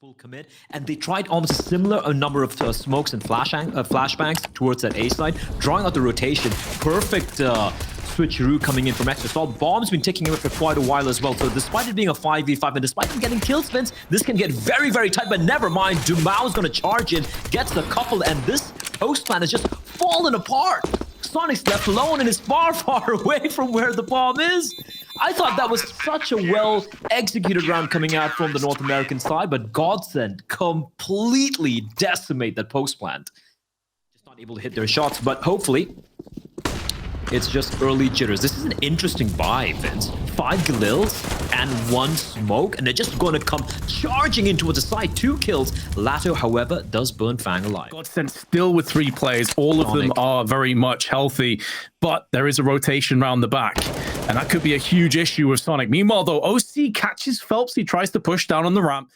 full commit, and they tried almost a similar number of smokes and flashbangs towards that A side, drawing out the rotation. Perfect switcheroo coming in from xtrasalt. Bomb's been ticking it for quite a while as well, so despite it being a 5v5 and despite them getting kill spins, this can get very, very tight, but never mind. DUMAU's going to charge in, gets the couple, and this post plan is just fallen apart. Sonic's left alone and is far, far away from where the bomb is. I thought that was such a well-executed round coming out from the North American side, but GODSENT completely decimate that post plant. Just not able to hit their shots, but hopefully it's just early jitters. This is an interesting buy, Vince. 5 Galils and 1 smoke, and they're just going to come charging in towards the side. 2 kills. Lato, however, does burn Fang alive. GODSENT still with 3 players. All of them are very much healthy, but there is a rotation round the back, and that could be a huge issue with Sonic. Meanwhile, though, OC catches Phelps. He tries to push down on the ramp.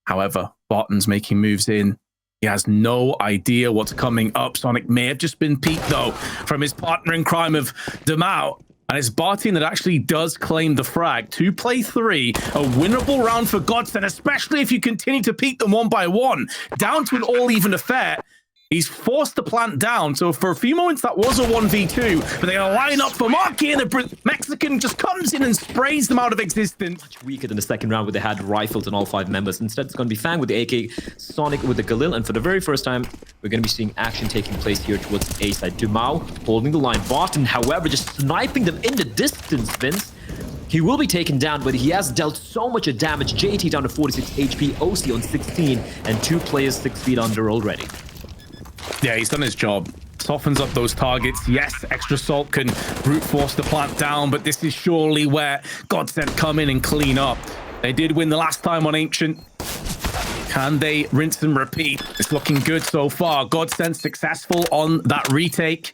However, Barton's making moves in. He has no idea what's coming up. Sonic may have just been peeked, though, from his partner in crime of DUMAU. And it's Barton that actually does claim the frag. 2 play 3, a winnable round for GODSENT, especially if you continue to peek them one by one. Down to an all-even affair. He's forced the plant down, so for a few moments that was a 1v2, but they're gonna line up for Marky, and the Mexican just comes in and sprays them out of existence. Much weaker than the second round where they had rifles and all 5 members. Instead, it's gonna be Fang with the AK, Sonic with the Galil, and for the very first time, we're gonna be seeing action taking place here towards the A side. DUMAU holding the line. Barton, however, just sniping them in the distance, Vince. He will be taken down, but he has dealt so much of damage. JT down to 46 HP, OC on 16, and 2 players 6 feet under already. Yeah, he's done his job. Softens up those targets. Yes, xtrasalt can brute force the plant down, but this is surely where GODSENT come in and clean up. They did win the last time on Ancient. Can they rinse and repeat? It's looking good so far. GODSENT successful on that retake.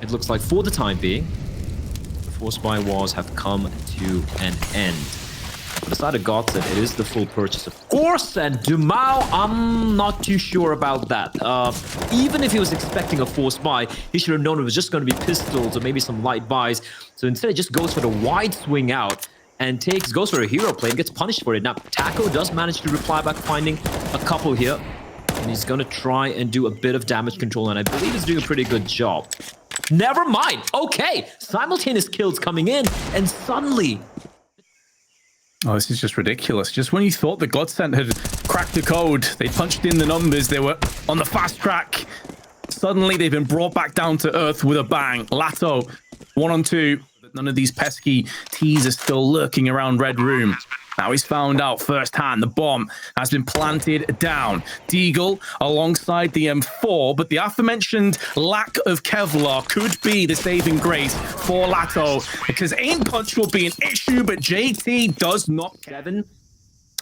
It looks like for the time being, the force buy wars have come to an end. For the side of GODSENT, it is the full purchase, of course, and DUMAU, I'm not too sure about that. Even if he was expecting a force buy, he should have known it was just going to be pistols or maybe some light buys. So instead, he just goes for the wide swing out and goes for a hero play and gets punished for it. Now, Taco does manage to reply back, finding a couple here, and he's going to try and do a bit of damage control, and I believe he's doing a pretty good job. Never mind. Okay, simultaneous kills coming in, and suddenly... Oh, this is just ridiculous. Just when you thought the GODSENT had cracked the code, they punched in the numbers, they were on the fast track. Suddenly, they've been brought back down to earth with a bang. Lato, 1-on-2. But none of these pesky T's are still lurking around Red Room. Now he's found out firsthand the bomb has been planted down. Deagle alongside the M4, but the aforementioned lack of Kevlar could be the saving grace for Lato, because aim punch will be an issue, but JT does not. Kevin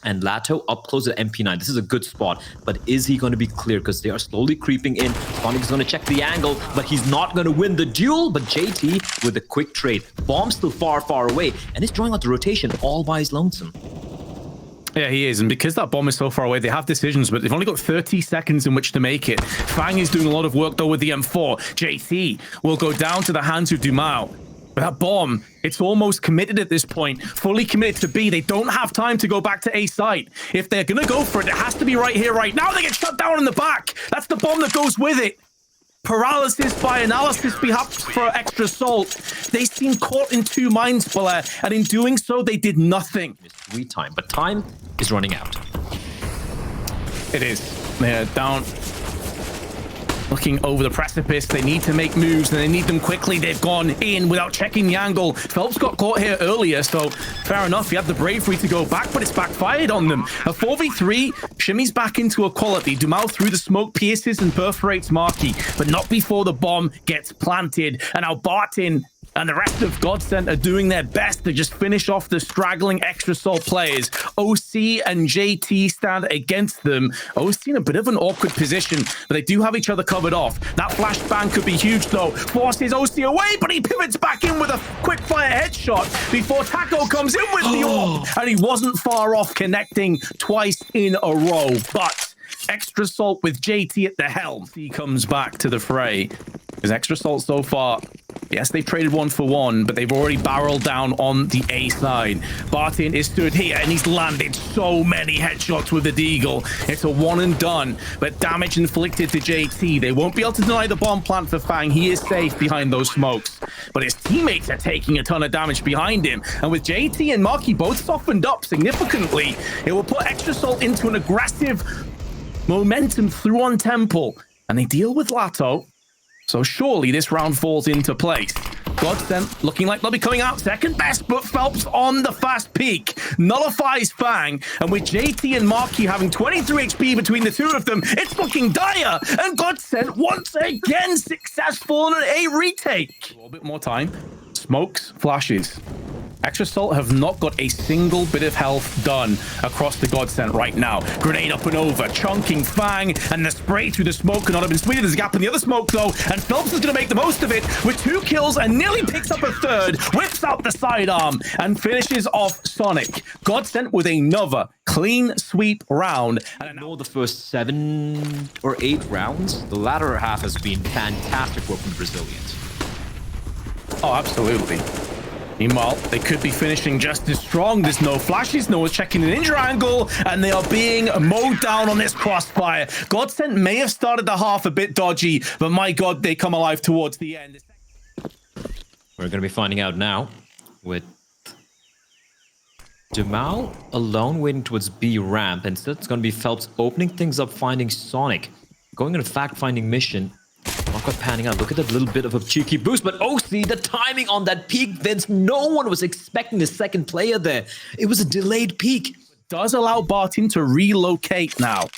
and Lato up close to MP9. This is a good spot, but is he going to be clear? Because they are slowly creeping in. Sonic is going to check the angle, but he's not going to win the duel. But JT with a quick trade. Bomb still far, far away, and he's drawing out the rotation all by his lonesome. Yeah, he is. And because that bomb is so far away, they have decisions, but they've only got 30 seconds in which to make it. Fang is doing a lot of work, though, with the M4. JT will go down to the hands of DUMAU. But that bomb, it's almost committed at this point. Fully committed to B. They don't have time to go back to A site. If they're going to go for it, it has to be right here, right now. They get shut down in the back. That's the bomb that goes with it. Paralysis by analysis perhaps for xtrasalt. They seem caught in 2 minds, Blair, and in doing so, they did nothing. 3 time, but time is running out. It is. They're down. Looking over the precipice, they need to make moves, and they need them quickly. They've gone in without checking the angle. Phelps got caught here earlier, so fair enough. He had the bravery to go back, but it's backfired on them. A 4v3, shimmies back into equality. DUMAU through the smoke, pierces and perforates Marky, but not before the bomb gets planted. And now Barton and the rest of GODSENT are doing their best to just finish off the straggling xtrasalt players. OC and JT stand against them. OC in a bit of an awkward position, but they do have each other covered off. That flashbang could be huge, though. Forces OC away, but he pivots back in with a quick fire headshot before Taco comes in with the orb. And he wasn't far off, connecting twice in a row. But xtrasalt with JT at the helm. He comes back to the fray. Because xtrasalt so far Yes, they've traded 1-for-1, but they've already barreled down on the A side. Bartin is stood here, and he's landed so many headshots with the deagle. It's a one and done, but damage inflicted to JT. They won't be able to deny the bomb plant for Fang. He is safe behind those smokes, but his teammates are taking a ton of damage behind him. And with JT and Marky both softened up significantly, it will put Extra Salt into an aggressive momentum through on Temple, and they deal with Lato. So surely this round falls into place. GODSENT looking like they'll be coming out second best, but Phelps on the fast peak nullifies Fang, and with JT and Marky having 23 HP between the two of them, it's looking dire, and GODSENT once again successful on an A retake. A little bit more time. Smokes, flashes. Extra Salt have not got a single bit of health done across the GODSENT right now. Grenade up and over, chunking Fang, and the spray through the smoke could not have been sweeter. There's a gap in the other smoke though, and Phelps is going to make the most of it with 2 kills and nearly picks up a third, whips out the sidearm, and finishes off Sonic. GODSENT with another clean sweep round. And I know the first 7 or 8 rounds, the latter half has been fantastic work from the Brazilians. Oh, absolutely. Meanwhile, they could be finishing just as strong. There's no flashes, no one's checking an injury angle, and they are being mowed down on this crossfire. GODSENT may have started the half a bit dodgy, but my God, they come alive towards the end. We're going to be finding out now with DUMAU alone waiting towards B ramp. Instead, it's going to be Phelps opening things up, finding Sonic, going on a fact-finding mission. Not quite panning out. Look at that little bit of a cheeky boost, but OC, the timing on that peak, Vince, no one was expecting the second player there. It was a delayed peak. Does allow Bartin to relocate now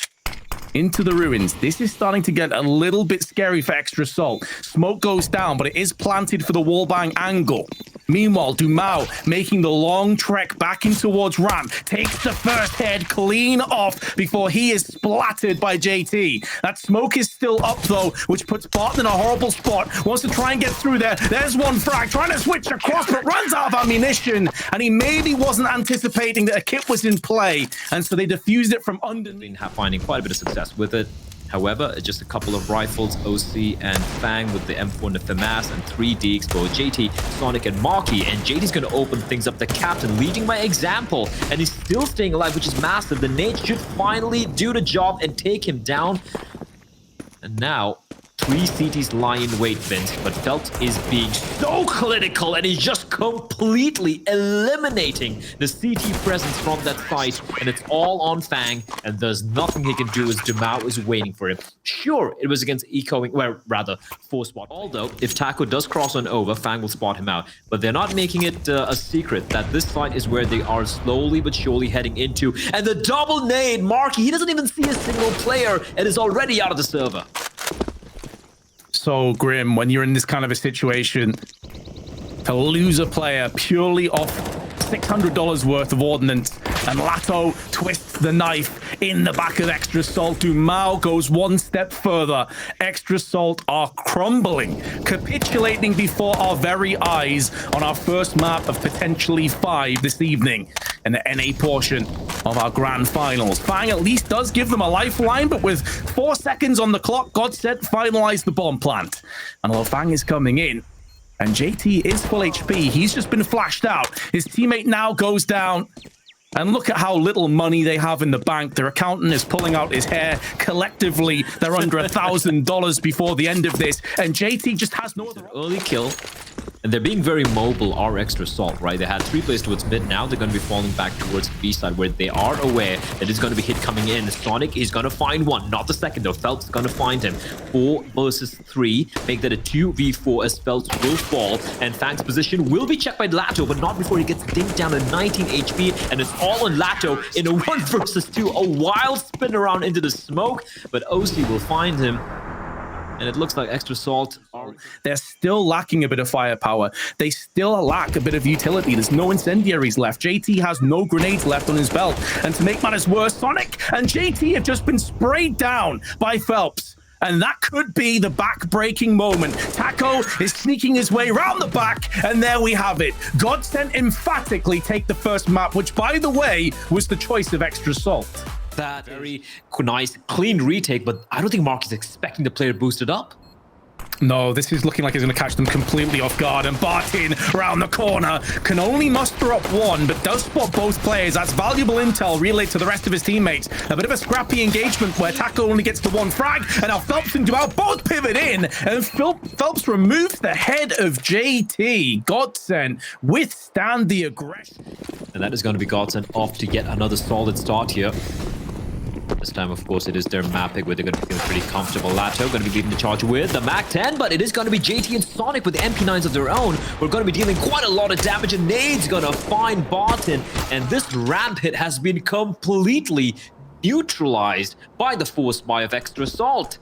into the ruins. This is starting to get a little bit scary for Extra Salt. Smoke goes down, but it is planted for the wallbang angle. Meanwhile, DUMAU making the long trek back in towards ramp, takes the first head clean off before he is splattered by JT. That smoke is still up though, which puts Barton in a horrible spot. Wants to try and get through there. There's one frag, trying to switch across, but runs out of ammunition. And he maybe wasn't anticipating that a kit was in play, and so they defused it from underneath. Finding quite a bit of success with it. However, just a couple of rifles, OC and Fang with the M4 and the FAMAS, and 3 Deeks for JT, Sonic, and Marky. And JT's going to open things up. The captain leading by example, and he's still staying alive, which is massive. The nade should finally do the job and take him down. And now 3 CTs lie in wait, Vince, but Phelps is being so clinical, and he's just completely eliminating the CT presence from that site, and it's all on Fang, and there's nothing he can do as DUMAU is waiting for him. Sure, it was against ecoing, well, rather, 4-spot. Although, if Taco does cross on over, Fang will spot him out, but they're not making it a secret that this site is where they are slowly but surely heading into, and the double nade, Marky, he doesn't even see a single player, and is already out of the server. So grim when you're in this kind of a situation to lose a player purely off $600 worth of ordnance, and Lato twists the knife in the back of Extra Salt. DUMAU goes one step further. Extra Salt are crumbling, capitulating before our very eyes on our first map of potentially 5 this evening in the NA portion of our grand finals. Fang at least does give them a lifeline, but with 4 seconds on the clock, GODSENT finalized the bomb plant. And although Fang is coming in, and JT is full HP, he's just been flashed out. His teammate now goes down. And look at how little money they have in the bank. Their accountant is pulling out his hair. Collectively, they're under $1,000 before the end of this. And JT just has no other early kill. And they're being very mobile, our Extra Salt, right? They had 3 plays towards mid. Now they're going to be falling back towards the B side, where they are aware that it's going to be hit coming in. Sonic is going to find one, not the second though. Phelps is going to find him. 4 versus 3, make that a 2v4 as Phelps will fall. And Fang's position will be checked by Lato, but not before he gets dinked down to 19 HP. And it's all on Lato in a 1 versus 2. A wild spin around into the smoke, but OC will find him. And it looks like Extra Salt are... They're still lacking a bit of firepower. They still lack a bit of utility. There's no incendiaries left. JT has no grenades left on his belt. And to make matters worse, Sonic and JT have just been sprayed down by Phelps. And that could be the back-breaking moment. Taco is sneaking his way around the back, and there we have it. GODSENT emphatically take the first map, which, by the way, was the choice of Extra Salt. That very nice, clean retake, but I don't think Mark is expecting the player boosted up. No, this is looking like it's going to catch them completely off guard. And Bartin round the corner can only muster up one, but does spot both players. That's valuable intel relayed to the rest of his teammates. A bit of a scrappy engagement where Taco only gets the one frag, and now Phelps and DUMAU both pivot in, and Phelps removes the head of JT. GODSENT withstand the aggression. And that is going to be GODSENT off to get another solid start here. This time, of course, it is their map pick where they're going to be feeling pretty comfortable. Lato going to be leading the charge with the MAC-10, but it is going to be JT and Sonic with the MP9s of their own. We're going to be dealing quite a lot of damage, and Nade's going to find Barton. And this ramp hit has been completely neutralized by the force buy of Extra Assault.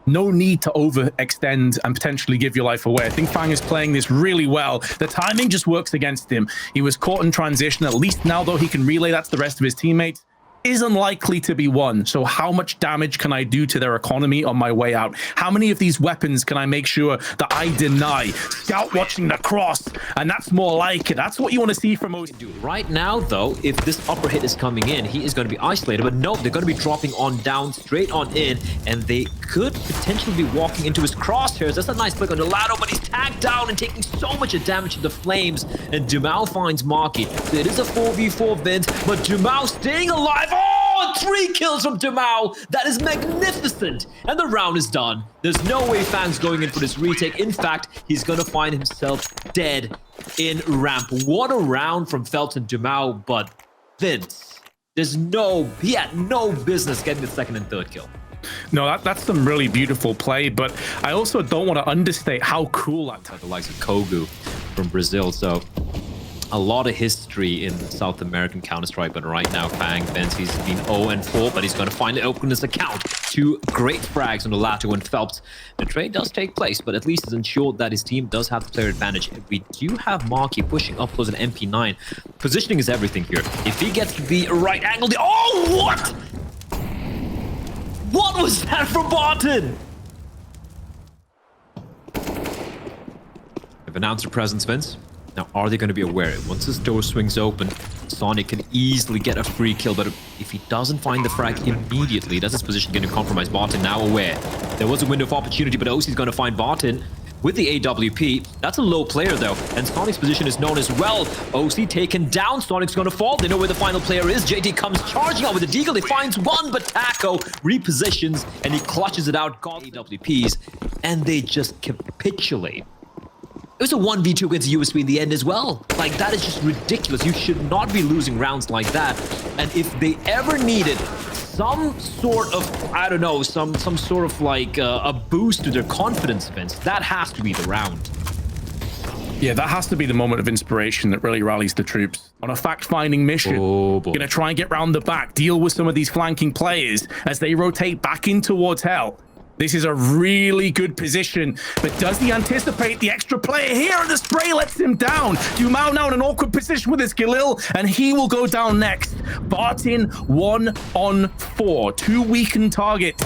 No need to overextend and potentially give your life away. I think Fang is playing this really well. The timing just works against him. He was caught in transition. At least now, though, he can relay that to the rest of his teammates. Is unlikely to be won. So how much damage can I do to their economy on my way out? How many of these weapons can I make sure that I deny? Scout watching the cross, and that's more like it. That's what you want to see from OC. Right now, though, if this upper hit is coming in, he is going to be isolated. But no, they're going to be dropping on down, straight on in, and they could potentially be walking into his crosshairs. That's a nice click on the ladder, but he's tagged down and taking so much damage to the flames. And DUMAU finds Marky. So it is a 4v4 Vince, but DUMAU staying alive. Oh, 3 kills from DUMAU. That is magnificent. And the round is done. There's no way Fang's going in for this retake. In fact, he's going to find himself dead in ramp. What a round from Phelps and DUMAU, but Vince, he had no business getting the second and third kill. No, that's some really beautiful play, but I also don't want to understate how cool that the likes of Kogu from Brazil. So a lot of history in South American Counter-Strike, but right now, Fang, Vince, he's been 0-4, but he's going to finally open his account. 2 great frags on the Lato and Phelps. The trade does take place, but at least it's ensured that his team does have the player advantage. We do have Marky pushing up close an MP9. Positioning is everything here. If he gets the right angle, oh, what? What was that from Barton? They've announced their presence, Vince. Now, are they going to be aware? Once this door swings open, Sonic can easily get a free kill, but if he doesn't find the frag immediately, that's his position going to compromise. Barton now aware. There was a window of opportunity, but OC's going to find Barton with the AWP. That's a low player, though, and Sonic's position is known as well. OC taken down. Sonic's going to fall. They know where the final player is. JT comes charging out with the deagle. He finds one, but Taco repositions, and he clutches it out. Got AWPs, and they just capitulate. It was a 1v2 against USB in the end as well. Like, that is just ridiculous. You should not be losing rounds like that. And if they ever needed some sort of, I don't know, some sort of like a boost to their confidence, Vince, that has to be the round. Yeah, that has to be the moment of inspiration that really rallies the troops. On a fact-finding mission, gonna try and get round the back, deal with some of these flanking players as they rotate back in towards Hell. This is a really good position, but does he anticipate the extra player here? And the spray lets him down. DUMAU now in an awkward position with his Galil, and he will go down next. Barton 1-on-4, 2 weakened targets.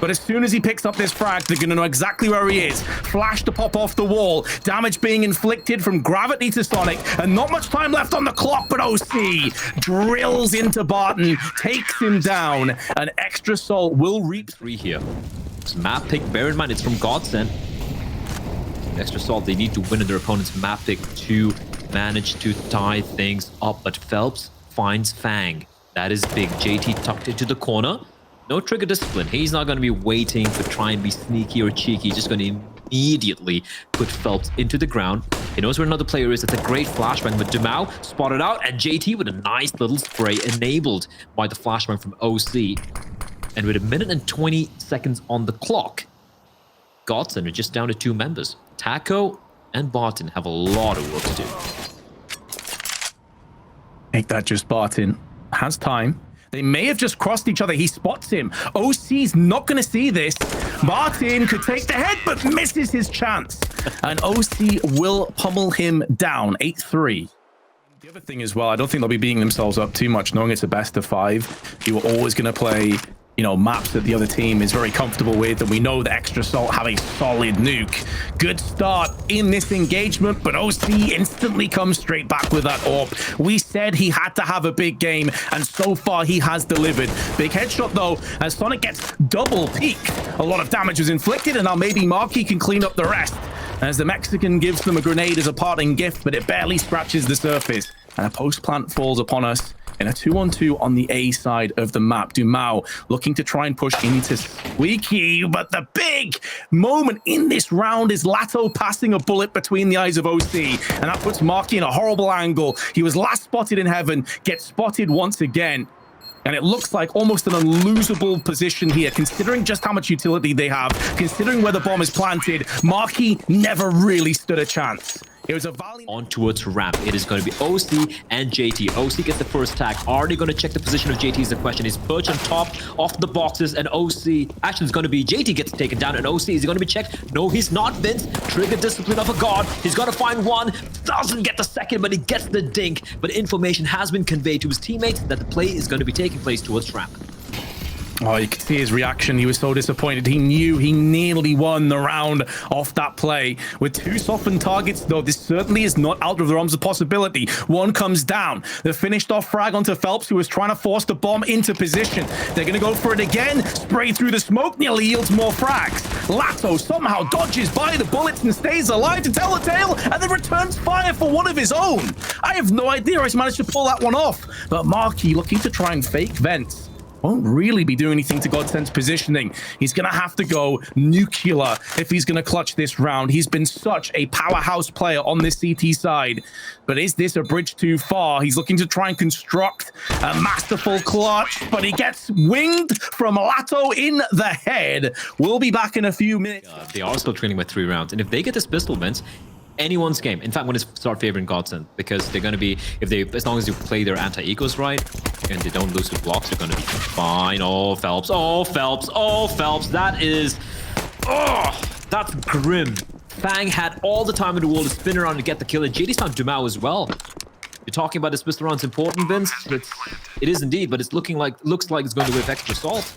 But as soon as he picks up this frag, they're going to know exactly where he is. Flash to pop off the wall. Damage being inflicted from gravity to Sonic. And not much time left on the clock, but OC drills into Barton, takes him down. An Extra Assault will reap 3 here. This map pick, bear in mind, it's from GODSENT. Extra Assault, they need to win in their opponent's map pick to manage to tie things up. But Phelps finds Fang. That is big. JT tucked into the corner. No trigger discipline. He's not going to be waiting to try and be sneaky or cheeky. He's just going to immediately put Phelps into the ground. He knows where another player is. It's a great flashbang, but DUMAU spotted out, and JT with a nice little spray enabled by the flashbang from OC. And with 1 minute and 20 seconds on the clock, GODSENT are just down to 2 members. Taco and Barton have a lot of work to do. Make that just Barton. Has time. They may have just crossed each other. He spots him. OC's not going to see this. Barton could take the head, but misses his chance. And OC will pummel him down. 8-3. The other thing as well, I don't think they'll be beating themselves up too much, knowing it's a best of 5. You were always going to play you know, maps that the other team is very comfortable with, and we know that Extra Salt have a solid nuke. Good start in this engagement, but OC instantly comes straight back with that AWP. We said he had to have a big game, and so far he has delivered. Big headshot though, as Sonic gets double peaked. A lot of damage was inflicted, and now maybe Marky can clean up the rest, as the Mexican gives them a grenade as a parting gift, but it barely scratches the surface, and a post plant falls upon us in a 2-on-2 on the A side of the map. DUMAU looking to try and push into Squeaky, but the big moment in this round is Lato passing a bullet between the eyes of OC, and that puts Marky in a horrible angle. He was last spotted in heaven, gets spotted once again, and it looks like almost an unlosable position here, considering just how much utility they have, considering where the bomb is planted. Marky never really stood a chance. It was a valiant on towards ramp. It is going to be OC and JT. OC gets the first tag. Are they going to check the position of JT is the question. He's perched on top of the boxes, and OC actually is going to be JT gets taken down, and OC is he going to be checked? No, he's not. Vince, trigger discipline of a god. He's got to find one. Doesn't get the second, but he gets the dink. But information has been conveyed to his teammates that the play is going to be taking place towards ramp. Oh, you could see his reaction. He was so disappointed. He knew he nearly won the round off that play. With two softened targets, though, this certainly is not out of the realms of possibility. One comes down. The finished off frag onto Phelps, who was trying to force the bomb into position. They're going to go for it again. Spray through the smoke nearly yields more frags. Lato somehow dodges by the bullets and stays alive to tell the tale, and then returns fire for one of his own. I have no idea how he's managed to pull that one off. But Marky looking to try and fake vents won't really be doing anything to GODSENT's positioning. He's going to have to go nuclear if he's going to clutch this round. He's been such a powerhouse player on this CT side. But is this a bridge too far? He's looking to try and construct a masterful clutch, but he gets winged from Lato in the head. We'll be back in a few minutes. They are still trailing by 3 rounds, and if they get this pistol, Vince, anyone's game. In fact, I'm going to start favoring GODSENT, because they're going to be, as long as you play their anti-ecos right and they don't lose with blocks, they're going to be fine. Oh, Phelps. Oh, Phelps. Oh, Phelps. That is, that's grim. Fang had all the time in the world to spin around to get the kill, and JD's found DUMAU as well. You're talking about this pistol round's important, Vince. It is indeed, but it's looks like it's going to with extra salt.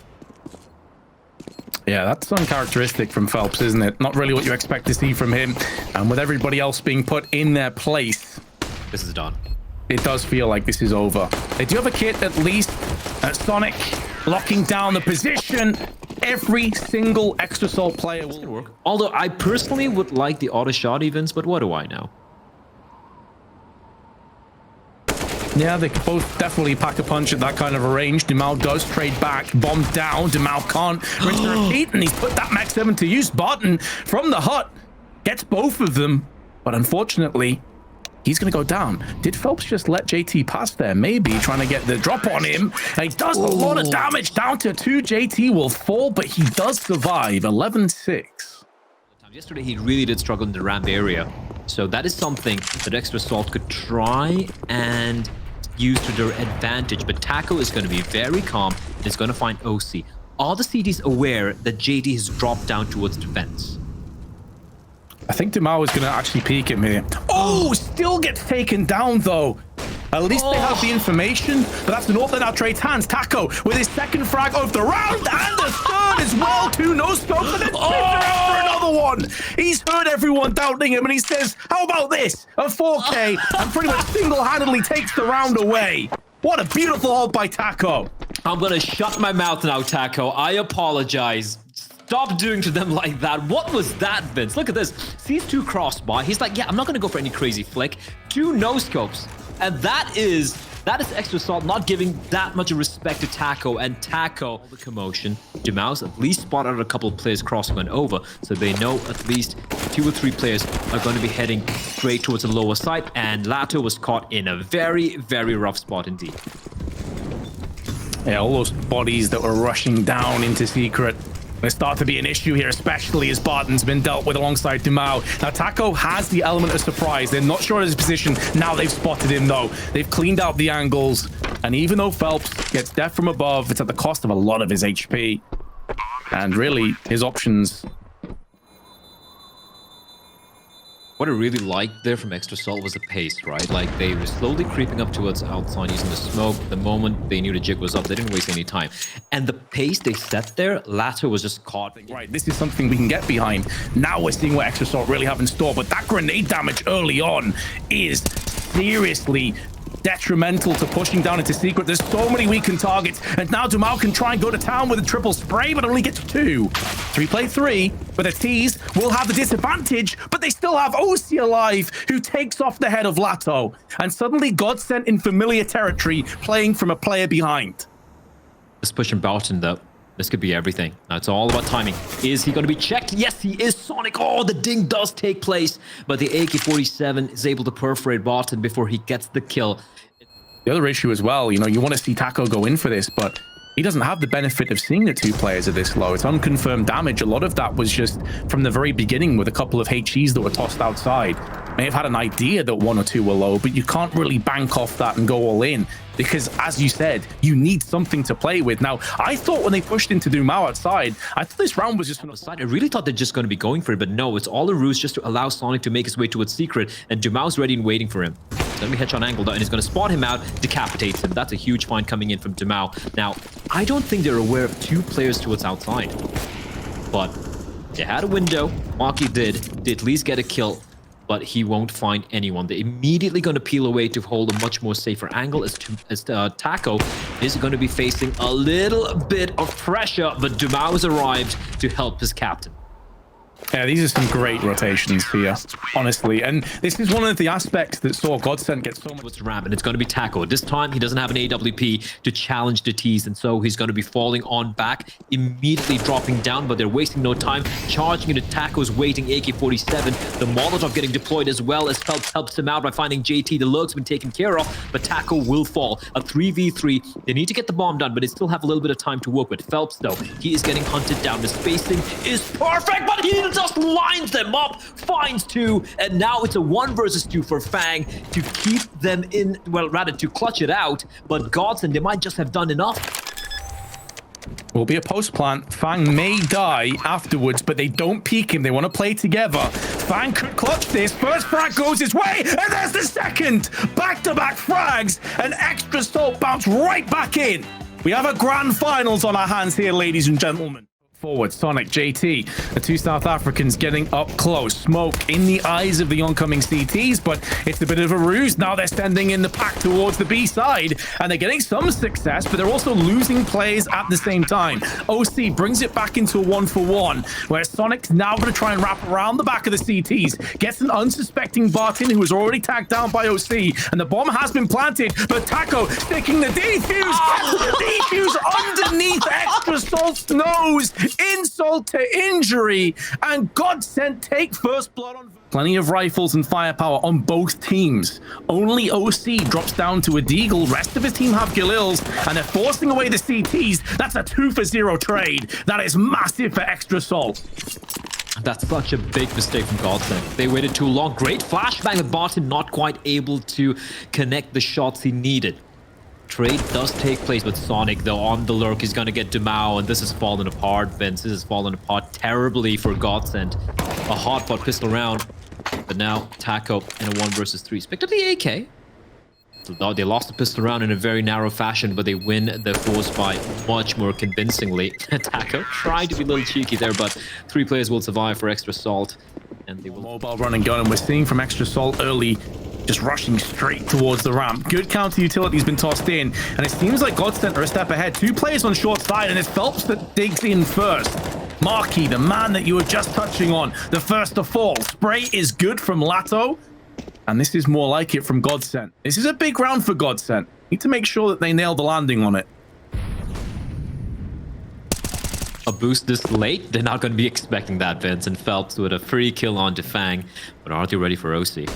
Yeah, that's uncharacteristic from Phelps, isn't it? Not really what you expect to see from him. And with everybody else being put in their place, this is done. It does feel like this is over. They do have a kit, at least. Sonic locking down the position. Every single extra salt player will work. Although I personally would like the auto shot events, but what do I know? Yeah, they both definitely pack a punch at that kind of a range. DUMAU does trade back. Bomb down. DUMAU can't rinse and repeat, and he's put that Max 7 to use. Barton from the hut gets both of them, but unfortunately, he's going to go down. Did Phelps just let JT pass there? Maybe trying to get the drop on him. And he does a lot of damage. Down to 2. JT will fall, but he does survive. 11-6. Yesterday, he really did struggle in the ramp area. So that is something that Extra Salt could try and use to their advantage. But Taco is going to be very calm and is going to find OC. Are the CTs aware that JT has dropped down towards defense? I think DUMAU is going to actually peek at me. Oh, still gets taken down, though. At least they have the information, but that's an order now trades hands. Taco with his second frag of the round and the third as well. 2 no-scopes and then for another one. He's heard everyone doubting him, and he says, how about this? A 4K, and pretty much single-handedly takes the round away. What a beautiful hold by Taco. I'm going to shut my mouth now, Taco. I apologize. Stop doing to them like that. What was that, Vince? Look at this. Sees 2 crossbar. He's like, yeah, I'm not going to go for any crazy flick. 2 no-scopes. And that is Extra Salt not giving that much respect to Taco. And Taco, all the commotion, DUMAU's at least spotted out a couple of players crossing and over, so they know at least 2 or 3 players are going to be heading straight towards the lower side. And Lato was caught in a very, very rough spot indeed. Yeah, all those bodies that were rushing down into secret. They start to be an issue here, especially as Barton's been dealt with alongside DUMAU. Now, Taco has the element of surprise. They're not sure of his position. Now they've spotted him, though. They've cleaned out the angles. And even though Phelps gets death from above, it's at the cost of a lot of his HP. And really, his options What I really liked there from Extra Salt was the pace, right? Like, they were slowly creeping up towards outside using the smoke. The moment they knew the jig was up, they didn't waste any time. And the pace they set there, Lato was just caught. Right, this is something we can get behind. Now we're seeing what Extra Salt really have in store, but that grenade damage early on is seriously detrimental to pushing down into secret. There's so many weakened targets, and now DUMAU can try and go to town with a triple spray, but only gets 2. 3-play-3, but the T's will have the disadvantage, but they still have OC alive, who takes off the head of Lato, and suddenly GODSENT in familiar territory, playing from a player behind. Just pushing Barton though. This could be everything. Now it's all about timing. Is he going to be checked? Yes, he is. Sonic. Oh, the ding does take place, but the AK-47 is able to perforate Barton before he gets the kill. The other issue as well, you know, you want to see Taco go in for this, but he doesn't have the benefit of seeing the 2 players at this low. It's unconfirmed damage. A lot of that was just from the very beginning with a couple of HEs that were tossed outside. May have had an idea that 1 or 2 were low, but you can't really bank off that and go all in because, as you said, you need something to play with. Now, I thought when they pushed into DUMAU outside, I thought this round was just on the side. I really thought they're just going to be going for it, but no, it's all a ruse just to allow Sonic to make his way towards secret, and DUMAU's ready and waiting for him. Let me headshot angle, and he's going to spot him out, decapitates him. That's a huge find coming in from DUMAU. Now, I don't think they're aware of 2 players towards outside, but they had a window. Maki did at least get a kill, but he won't find anyone. They're immediately going to peel away to hold a much more safer angle as Taco is going to be facing a little bit of pressure, but DUMAU has arrived to help his captain. Yeah, these are some great rotations here, honestly. And this is one of the aspects that saw GODSENT get so much ramp, and it's going to be Taco. This time, he doesn't have an AWP to challenge the T's, and so he's going to be falling on back, immediately dropping down, but they're wasting no time, charging into Taco's waiting AK-47. The Molotov getting deployed as well as Phelps helps him out by finding JT. The lurk's been taken care of, but Taco will fall. A 3v3. They need to get the bomb done, but they still have a little bit of time to work with. Phelps, though, he is getting hunted down. The spacing is perfect, but he just lines them up, finds 2, and now it's a 1 versus 2 for Fang to keep them in, well, rather to clutch it out, but GODSENT, they might just have done enough. Will be a post plant. Fang may die afterwards, but they don't peek him. They want to play together. Fang could clutch this. First frag goes his way, and there's the second. Back-to-back frags, and Extra Salt bounce right back in. We have a grand finals on our hands here, ladies and gentlemen. Forward, Sonic, JT, the 2 South Africans getting up close. Smoke in the eyes of the oncoming CTs, but it's a bit of a ruse. Now they're sending in the pack towards the B side, and they're getting some success, but they're also losing plays at the same time. OC brings it back into a 1-for-1, where Sonic's now going to try and wrap around the back of the CTs, gets an unsuspecting Barton who was already tagged down by OC, and the bomb has been planted, but Taco sticking the defuse, defuse underneath Extra Salt's nose. Insult to injury, and GODSENT take first blood on. Plenty of rifles and firepower on both teams. Only OC drops down to a deagle. Rest of his team have Galils, and they're forcing away the CTs. That's a 2-for-0 trade. That is massive for Extra Salt. That's such a big mistake from GODSENT. They waited too long. Great flashbang with Barton, not quite able to connect the shots he needed. Trade does take place with Sonic, though, on the lurk. He's going to get DUMAU, and this has fallen apart, Vince. This has fallen apart terribly for GODSENT. A hotpot pistol round, but now Taco in a 1 versus 3. He's picked up the AK. So they lost the pistol round in a very narrow fashion, but they win the force by much more convincingly. Taco tried to be a little cheeky there, but 3 players will survive for Extra Salt. And they will... Mobile run and gun, and we're seeing from Extra Salt early, just rushing straight towards the ramp. Good counter utility has been tossed in, and it seems like GODSENT are a step ahead. 2 players on short side, and it's Phelps that digs in first. Marky, the man that you were just touching on, the first to fall. Spray is good from Lato, and this is more like it from GODSENT. This is a big round for GODSENT. Need to make sure that they nail the landing on it. A boost this late? They're not going to be expecting that, Vince. And Phelps with a free kill onto Fang, but are they ready for OC?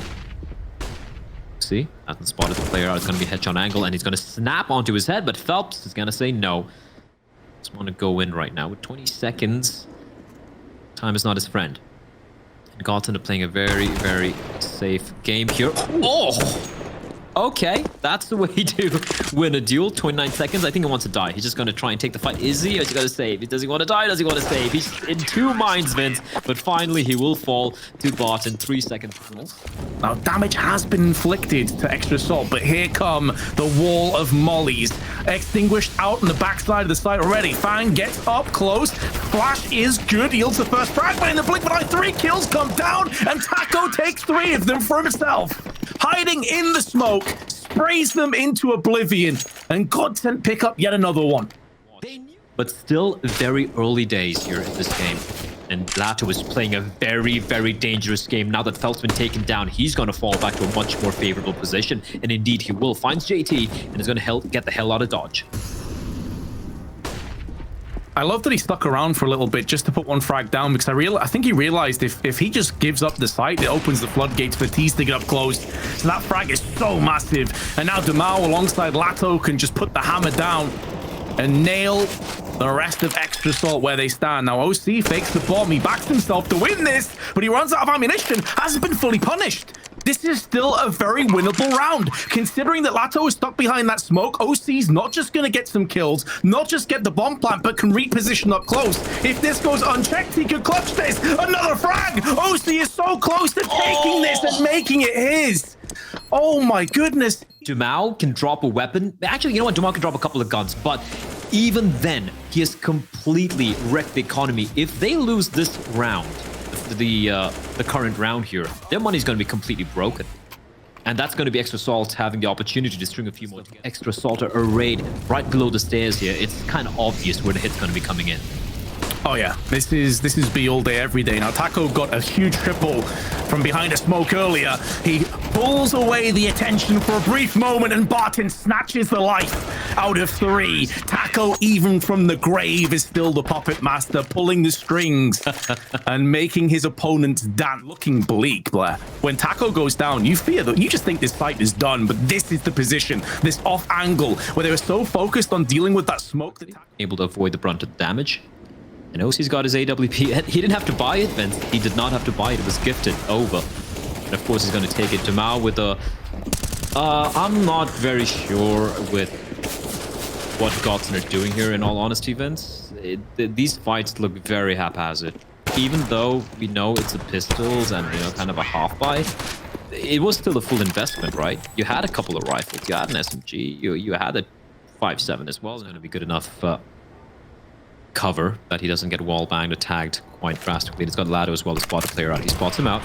See, hasn't spotted the player. It's going to be a headshot angle, and he's going to snap onto his head, but Phelps is going to say no. Just want to go in right now with 20 seconds. Time is not his friend. And GODSENT are playing a very, very safe game here. Oh! Okay, that's the way to win a duel. 29 seconds. I think he wants to die. He's just going to try and take the fight. Is he? Or is he going to save? Does he want to die? Does he want to save? He's in two minds, Vince. But finally, he will fall to bot in 3 seconds. Now, damage has been inflicted to Extra Salt, but here come the wall of mollies. Extinguished out on the backside of the site already. Fang gets up close. Flash is good. Yields the first frag, but in the blink of an eye, 3 kills come down, and Taco takes 3 of them for himself. Hiding in the smoke, sprays them into oblivion, and GODSENT pick up yet another one. But still very early days here in this game. And Lato is playing a very, very dangerous game. Now that Felt's been taken down, he's going to fall back to a much more favorable position. And indeed, he will. Finds JT and is going to get the hell out of dodge. I love that he stuck around for a little bit just to put one frag down, because I think he realized if he just gives up the site, it opens the floodgates for Tease to get up close. So that frag is so massive. And now DUMAU alongside Lato can just put the hammer down and nail the rest of Extra Salt where they stand. Now OC fakes the bomb. He backs himself to win this, but he runs out of ammunition. Hasn't been fully punished. This is still a very winnable round. Considering that Lato is stuck behind that smoke, OC's not just going to get some kills, not just get the bomb plant, but can reposition up close. If this goes unchecked, he could clutch this. Another frag! OC is so close to taking this and making it his. Oh my goodness. DUMAU can drop a weapon. Actually, you know what? DUMAU can drop a couple of guns, but even then, he has completely wrecked the economy. If they lose this round, the current round here, their money's going to be completely broken. And that's going to be Extra Salt having the opportunity to string a few more together. Extra Salt are arrayed right below the stairs here. It's kind of obvious where the hit's going to be coming in. Oh yeah, this is B all day, every day. Now Taco got a huge triple from behind a smoke earlier. He pulls away the attention for a brief moment, and Barton snatches the life out of 3. Taco, even from the grave, is still the puppet master, pulling the strings and making his opponents dance. Looking bleak, Blair. When Taco goes down, you fear that you just think this fight is done, but this is the position, this off angle, where they were so focused on dealing with that smoke that able to avoid the brunt of the damage. And OC's got his AWP. He didn't have to buy it, Vince. He did not have to buy it. It was gifted over. And of course, he's going to take it. DUMAU with a... I'm not very sure with what GODSENT are doing here, in all honesty, Vince. These fights look very haphazard. Even though we know it's a pistols and, you know, kind of a half-buy, it was still a full investment, right? You had a couple of rifles. You had an SMG. You had a 5.7 as well. It's going to be good enough... cover that he doesn't get wall banged or tagged quite drastically. It's got Lato as well to spot a player out. He spots him out.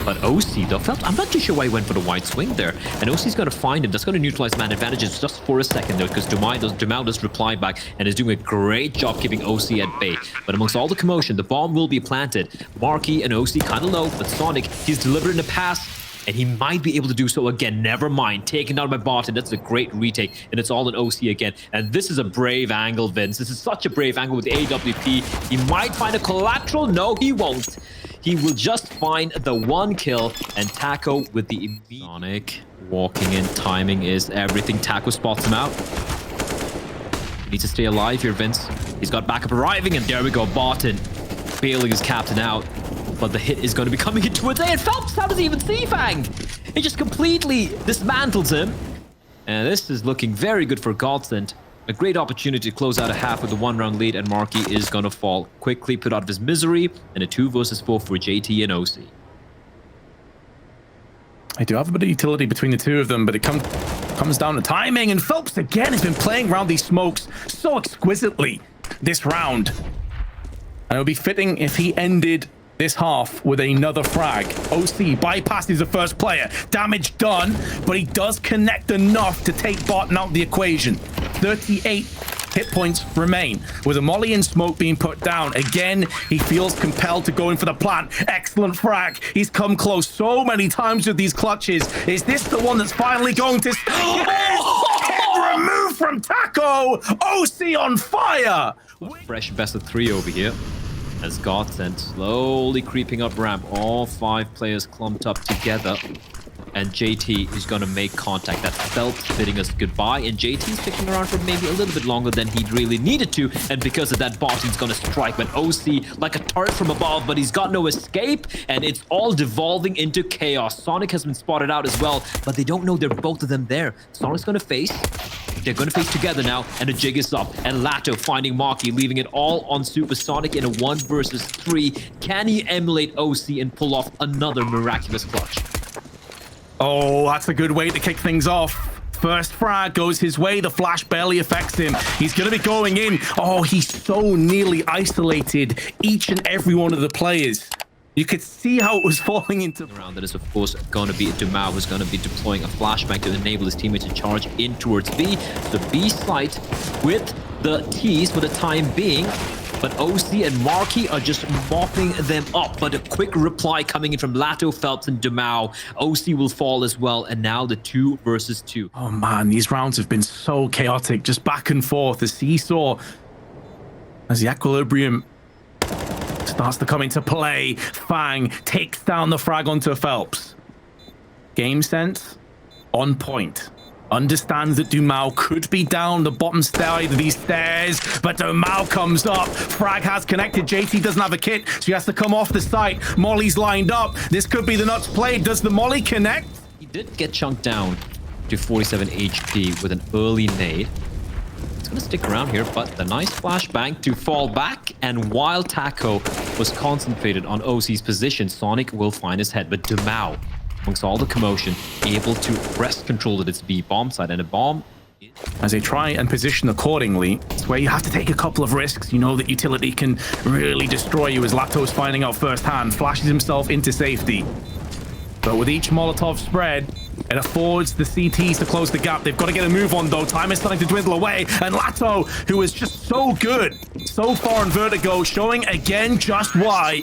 But OC, though, I'm not too sure why he went for the wide swing there. And OC's going to find him. That's going to neutralize man advantages just for a second, though, because DUMAU does reply back and is doing a great job keeping OC at bay. But amongst all the commotion, the bomb will be planted. Marky and OC kind of low, but Sonic, he's delivered in the pass. And he might be able to do so again. Never mind. Taken down by Bot, and that's a great retake. And it's all an OC again. And this is a brave angle, Vince. This is such a brave angle with the AWP. He might find a collateral. No, he won't. He will just find the 1 kill. And Taco with the immediate... Sonic walking in. Timing is everything. Taco spots him out. He needs to stay alive here, Vince. He's got backup arriving. And there we go. Barton bailing his captain out. But the hit is going to be coming in towards A. And Phelps, how does he even see Fang? He just completely dismantles him. And this is looking very good for GODSENT. A great opportunity to close out a half with a 1-round lead. And Marky is going to fall quickly, put out of his misery. And a 2 versus 4 for JT and OC. I do have a bit of utility between the two of them, but it comes down to timing. And Phelps, again, has been playing around these smokes so exquisitely this round. And it would be fitting if he ended... this half with another frag. OC bypasses the first player. Damage done, but he does connect enough to take Barton out of the equation. 38 hit points remain. With a molly and smoke being put down, again, he feels compelled to go in for the plant. Excellent frag. He's come close so many times with these clutches. Is this the one that's finally going to... Yes! Removed from Taco! OC on fire! Fresh best of 3 over here. As GODSENT slowly creeping up ramp, all 5 players clumped up together. and JT is going to make contact. That's Phelps bidding us goodbye, and JT is sticking around for maybe a little bit longer than he really needed to, and because of that, Barton's going to strike, but OC like a turret from above, but he's got no escape, and it's all devolving into chaos. Sonic has been spotted out as well, but they don't know they're both of them there. Sonic's going to face. They're going to face together now, and the jig is up, and Lato finding Marky, leaving it all on Supersonic in a 1 versus 3. Can he emulate OC and pull off another miraculous clutch? Oh, that's a good way to kick things off. First frag goes his way. The flash barely affects him. He's going to be going in. Oh, he's so nearly isolated each and every one of the players. You could see how it was falling into... Around that is, of course, going to be DUMAU, who's going to be deploying a flashbang to enable his teammate to charge in towards B. So B site with the T's for the time being. But OC and Marky are just mopping them up. But a quick reply coming in from Lato, Phelps, and DUMAU. OC will fall as well. And now the 2 versus 2. Oh, man, these rounds have been so chaotic. Just back and forth. The seesaw as the equilibrium starts to come into play. Fang takes down the frag onto Phelps. Game sense on point. Understands that DUMAU could be down the bottom side of these stairs, but DUMAU comes up. Frag has connected. JT doesn't have a kit, so he has to come off the site. Molly's lined up. This could be the nuts play. Does the Molly connect? He did get chunked down to 47 HP with an early nade. It's going to stick around here, but the nice flashbang to fall back. And while Taco was concentrated on OC's position, Sonic will find his head, but DUMAU, amongst all the commotion, able to wrest control of its B bomb side, and a bomb as they try and position accordingly. It's where you have to take a couple of risks. You know that utility can really destroy you, as Lato's finding out firsthand, flashes himself into safety. But with each Molotov spread, it affords the CTs to close the gap. They've got to get a move on, though. Time is starting to dwindle away. And Lato, who is just so good so far in Vertigo, showing again just why.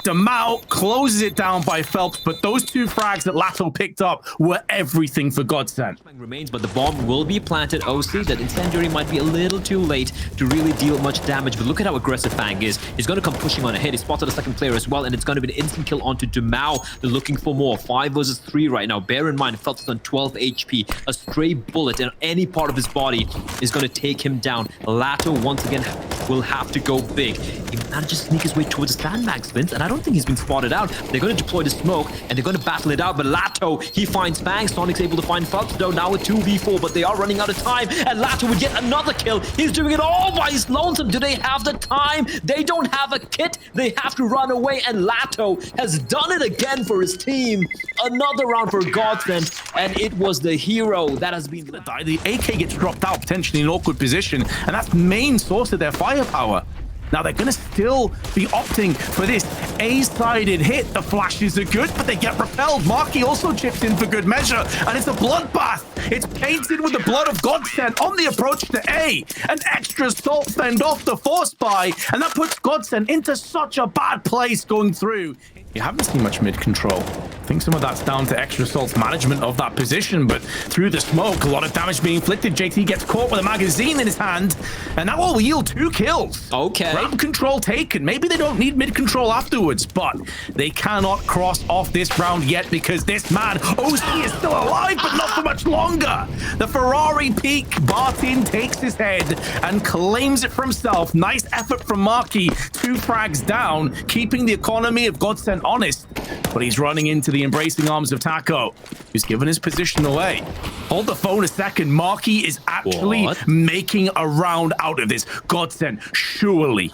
DUMAU closes it down by Phelps, but those 2 frags that Lato picked up were everything for GODSENT. Remains, but the bomb will be planted. OC, that incendiary might be a little too late to really deal much damage, but look at how aggressive Fang is. He's going to come pushing on ahead. He spotted a second player as well, and it's going to be an instant kill onto DUMAU. They're looking for more. 5 versus 3 right now. Bear in mind, Phelps is on 12 HP. A stray bullet in any part of his body is going to take him down. Lato, once again, will have to go big. He manages to sneak his way towards the sandbags, Vince, and I don't think he's been spotted out. They're going to deploy the smoke, and they're going to battle it out, but Lato, he finds Fang. Sonic's able to find Phelps, though, now with 2v4, but they are running out of time, and Lato would get another kill. He's doing it all by his lonesome. Do they have the time? They don't have a kit. They have to run away, and Lato has done it again for his team. Another round for GODSENT, and it was the hero that has been... The AK gets dropped out, potentially in an awkward position, and that's the main source of their firepower. Now they're going to still be opting for this A-sided hit. The flashes are good, but they get repelled. Marky also chips in for good measure, and it's a bloodbath. It's painted with the blood of GODSENT on the approach to A. An extra salt fend off the force buy, and that puts GODSENT into such a bad place going through. You haven't seen much mid control. I think some of that's down to extra salt's management of that position, but through the smoke, a lot of damage being inflicted. JT gets caught with a magazine in his hand, and that will yield 2 kills. Okay. Round control taken. Maybe they don't need mid control afterwards, but they cannot cross off this round yet because this man, OC, is still alive, but not for much longer. The Ferrari peak, Barton takes his head and claims it for himself. Nice effort from Marky. 2 frags down, keeping the economy of GODSENT honest, but he's running into the embracing arms of Taco, who's given his position away. Hold the phone a second. Marky is actually making a round out of this. GODSENT surely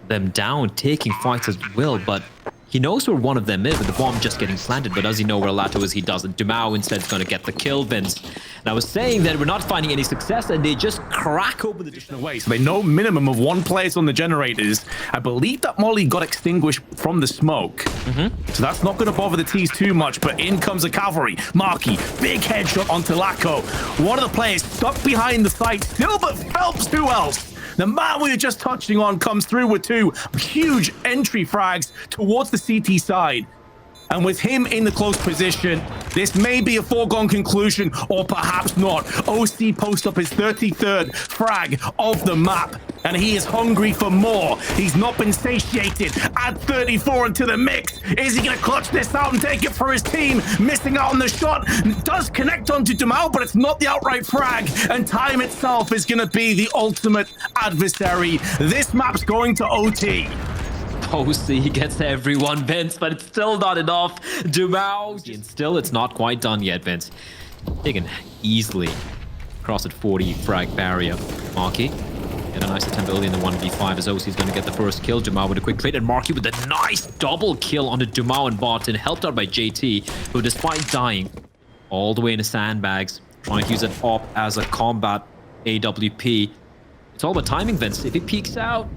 them down, taking fights as will, but he knows where one of them is with the bomb just getting planted, but does he know where Lato is? He doesn't. DUMAU instead is going to get the kill, Vince. And I was saying that we're not finding any success, and they just crack open the additional way. So they know minimum of 1 place on the generators. I believe that Molly got extinguished from the smoke. So that's not going to bother the T's too much, but in comes the cavalry. Marky, big headshot onto Laco. One of the players stuck behind the site still, but Phelps, who else? The man we were just touching on comes through with 2 huge entry frags towards the CT side. And with him in the close position, this may be a foregone conclusion, or perhaps not. OC posts up his 33rd frag of the map. and he is hungry for more. He's not been satiated. Add 34 into the mix. Is he going to clutch this out and take it for his team? Missing out on the shot. Does connect onto DUMAU, but it's not the outright frag. And time itself is going to be the ultimate adversary. This map's going to OT. He gets everyone, Vince, but it's still not enough. DUMAU, and still it's not quite done yet, Vince. They can easily cross at 40 frag barrier. Marky get a nice attempt early in the 1v5 as OC is going to get the first kill. DUMAU with a quick trade, and Marky with a nice double kill on the DUMAU and bottom, helped out by JT, who despite dying all the way in the sandbags, trying to use it up as a combat AWP. It's all about timing, Vince. If he peeks out,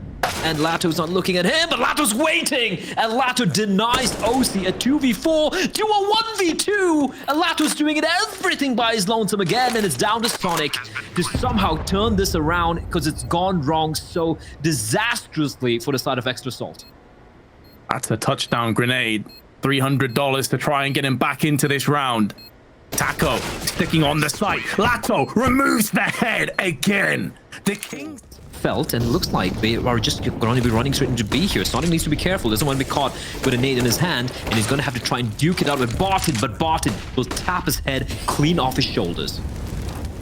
and Lato's not looking at him, but Lato's waiting! And Lato denies OC a 2v4 to a 1v2! And Lato's doing everything by his lonesome again, and it's down to Sonic to somehow turn this around, because it's gone wrong so disastrously for the side of Extra Salt. That's a touchdown grenade. $300 to try and get him back into this round. Taco sticking on the site. Lato removes the head again. The Kings Felt, and looks like they are just going to be running straight into B here. Sonic needs to be careful. Doesn't want to be caught with a nade in his hand, and he's going to have to try and duke it out with Barton, but Barton will tap his head clean off his shoulders.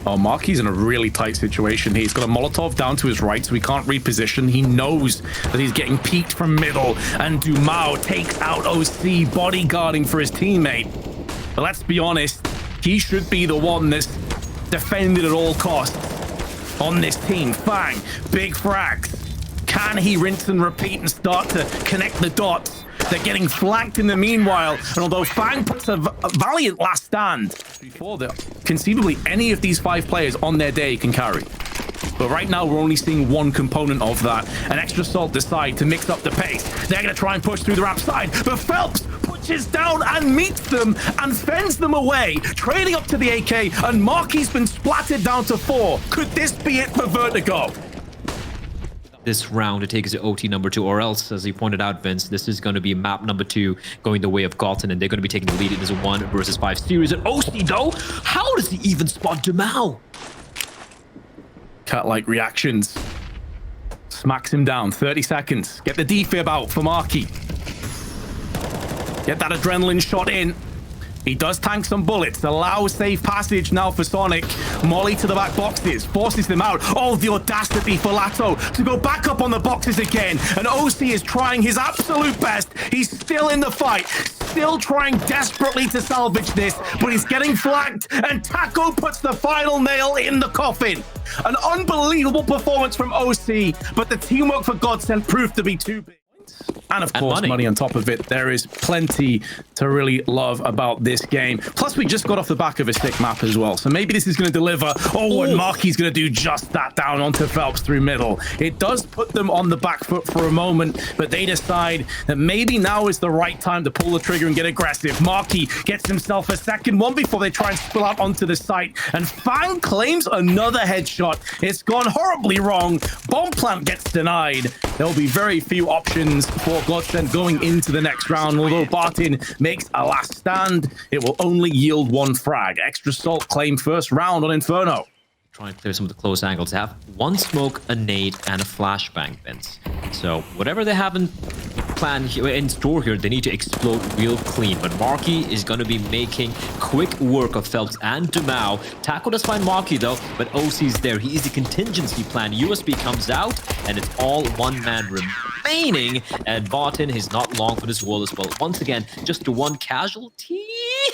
Oh, Marky's in a really tight situation here. He's got a Molotov down to his right, so he can't reposition. He knows that he's getting peeked from middle, and DUMAU takes out OC, bodyguarding for his teammate. But let's be honest, he should be the one that's defended at all costs. On this team, Fang, big frags. Can he rinse and repeat and start to connect the dots? They're getting flanked in the meanwhile, and although Fang puts a valiant last stand before that, conceivably any of these 5 players on their day can carry. But right now, we're only seeing one component of that. An Extra Salt decide to mix up the pace. They're going to try and push through the ramp side, but Phelps pushes down and meets them and fends them away, trading up to the AK, and Marky's been splattered down to 4. Could this be it for Vertigo? This round to take us to OT number 2, or else, as you pointed out, Vince, this is going to be map number 2 going the way of GODSENT, and they're going to be taking the lead in this 1 versus 5 series. And OC, though, how does he even spot DUMAU? Cat-like reactions. Smacks him down. 30 seconds. Get the defib out for Marky. Get that adrenaline shot in. He does tank some bullets. Allows safe passage now for Sonic. Molly to the back boxes. Forces them out. Oh, the audacity for Lato to go back up on the boxes again. And OC is trying his absolute best. He's still in the fight. Still trying desperately to salvage this. But he's getting flanked. And Taco puts the final nail in the coffin. An unbelievable performance from OC. But the teamwork for GODSENT proved to be too big. And of course, money on top of it. There is plenty to really love about this game. Plus, we just got off the back of a sick map as well. So maybe this is going to deliver. Oh, and Marky's going to do just that down onto Phelps through middle. It does put them on the back foot for a moment, but they decide that maybe now is the right time to pull the trigger and get aggressive. Marky gets himself a second one before they try and spill out onto the site. And Fang claims another headshot. It's gone horribly wrong. Bomb plant gets denied. There will be very few options for GODSENT going into the next round. Although Barton makes a last stand, it will only yield 1 frag. Extra Salt claim first round on Inferno. Trying to clear some of the close angles. They have 1 smoke, a nade, and a flashbang, Vince. So whatever they have in plan here, in store here, they need to explode real clean. But Marky is going to be making quick work of Phelps and DUMAU. Taco does find Marky though, but OC's there. He is the contingency plan. USB comes out, and it's all 1 man remaining. And Barton is not long for this world as well. Once again, just the 1 casualty.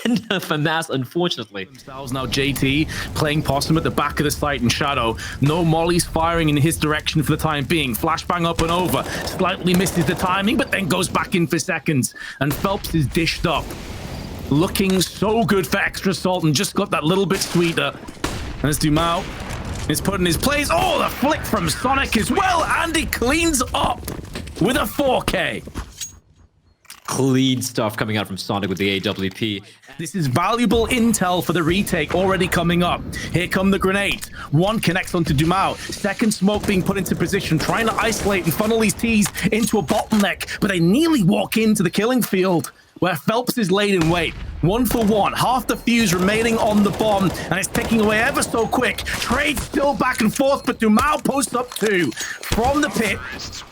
And FNAS, unfortunately. Themselves now JT playing possum at the back of the site in shadow. No mollies firing in his direction for the time being. Flashbang up and over. Slightly misses the timing, but then goes back in for seconds. And Phelps is dished up. Looking so good for Extra Salt and just got that little bit sweeter. And as DUMAU is put in his place. Oh, the flick from Sonic as well. And he cleans up with a 4K. Clean stuff coming out from Sonic with the AWP. This is valuable intel for the retake already coming up. Here come the grenades. 1 connects onto DUMAU. Second smoke being put into position, trying to isolate and funnel these T's into a bottleneck, but they nearly walk into the killing field where Phelps is laid in wait. 1 for 1. Half the fuse remaining on the bomb, and it's ticking away ever so quick. Trade still back and forth, but DUMAU posts up 2 from the pit.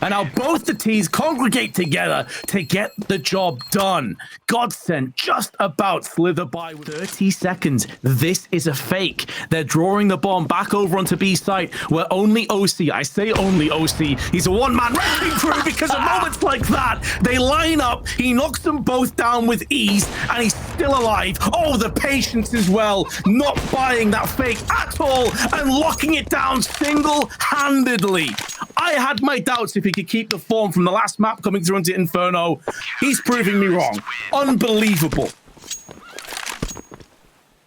And now both the T's congregate together to get the job done. GODSENT just about slither by with 30 seconds. This is a fake. They're drawing the bomb back over onto B site, where only OC, I say only OC, he's a one-man wrecking crew because of moments like that. They line up, he knocks them both down with ease, and he's still alive. Oh, the patience as well, not buying that fake at all and locking it down single-handedly. I had my doubts if he could keep the form from the last map coming through into Inferno. He's proving me wrong. Unbelievable.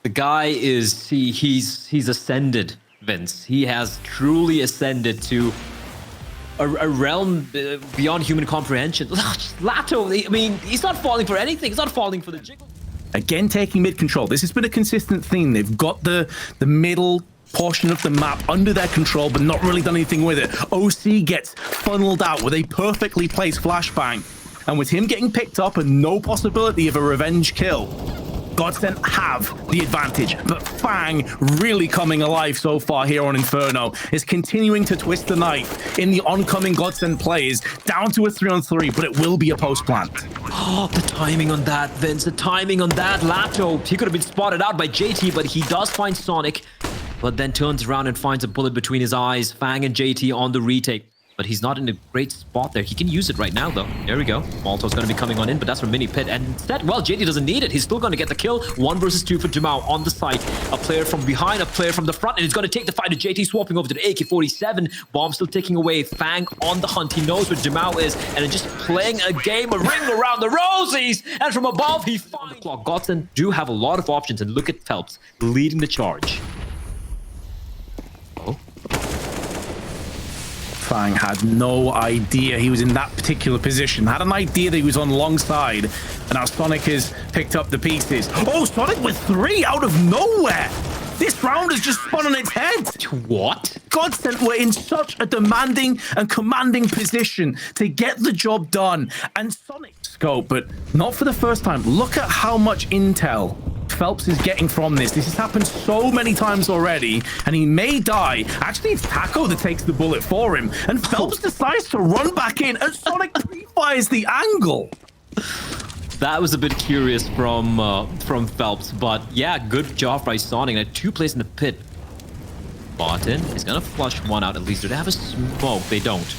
The guy is he's ascended, Vince. He has truly ascended to a realm beyond human comprehension. Lato, I mean, he's not falling for anything. He's not falling for the jiggle. Again, taking mid control. This has been a consistent theme. They've got the middle portion of the map under their control, but not really done anything with it. OC gets funneled out with a perfectly placed flashbang. And with him getting picked up and no possibility of a revenge kill, GODSENT have the advantage, but Fang really coming alive so far here on Inferno is continuing to twist the knife in the oncoming GODSENT plays down to a 3-on-3, but it will be a post plant. Oh, the timing on that, Vince, the timing on that. Lato, he could have been spotted out by JT, but he does find Sonic, but then turns around and finds a bullet between his eyes. Fang and JT on the retake. But he's not in a great spot there. He can use it right now, though. There we go. Malto's going to be coming on in, but that's from Mini Pit. And instead, well, JT doesn't need it. He's still going to get the kill. 1 versus 2 for DUMAU on the site. A player from behind, a player from the front, and he's going to take the fight to JT, swapping over to the AK-47. Bomb still ticking away. Fang on the hunt. He knows where DUMAU is, and just playing a game, a ring around the rosies. And from above, he finds the clock. GODSENT do have a lot of options, and look at Phelps leading the charge. Fang had no idea he was in that particular position. Had an idea that he was on long side. And now Sonic has picked up the pieces. Oh, Sonic with 3 out of nowhere. This round has just spun on its head. What? GODSENT were in such a demanding and commanding position to get the job done. And Sonic scope, but not for the first time. Look at how much intel Phelps is getting from this. This has happened so many times already, and he may die. Actually, it's Taco that takes the bullet for him, and Phelps decides to run back in, and Sonic pre-fires the angle. That was a bit curious from Phelps, but yeah, good job by Sonic. Now 2 plays in the pit. Barton is gonna flush 1 out at least. Do they have a smoke? They don't.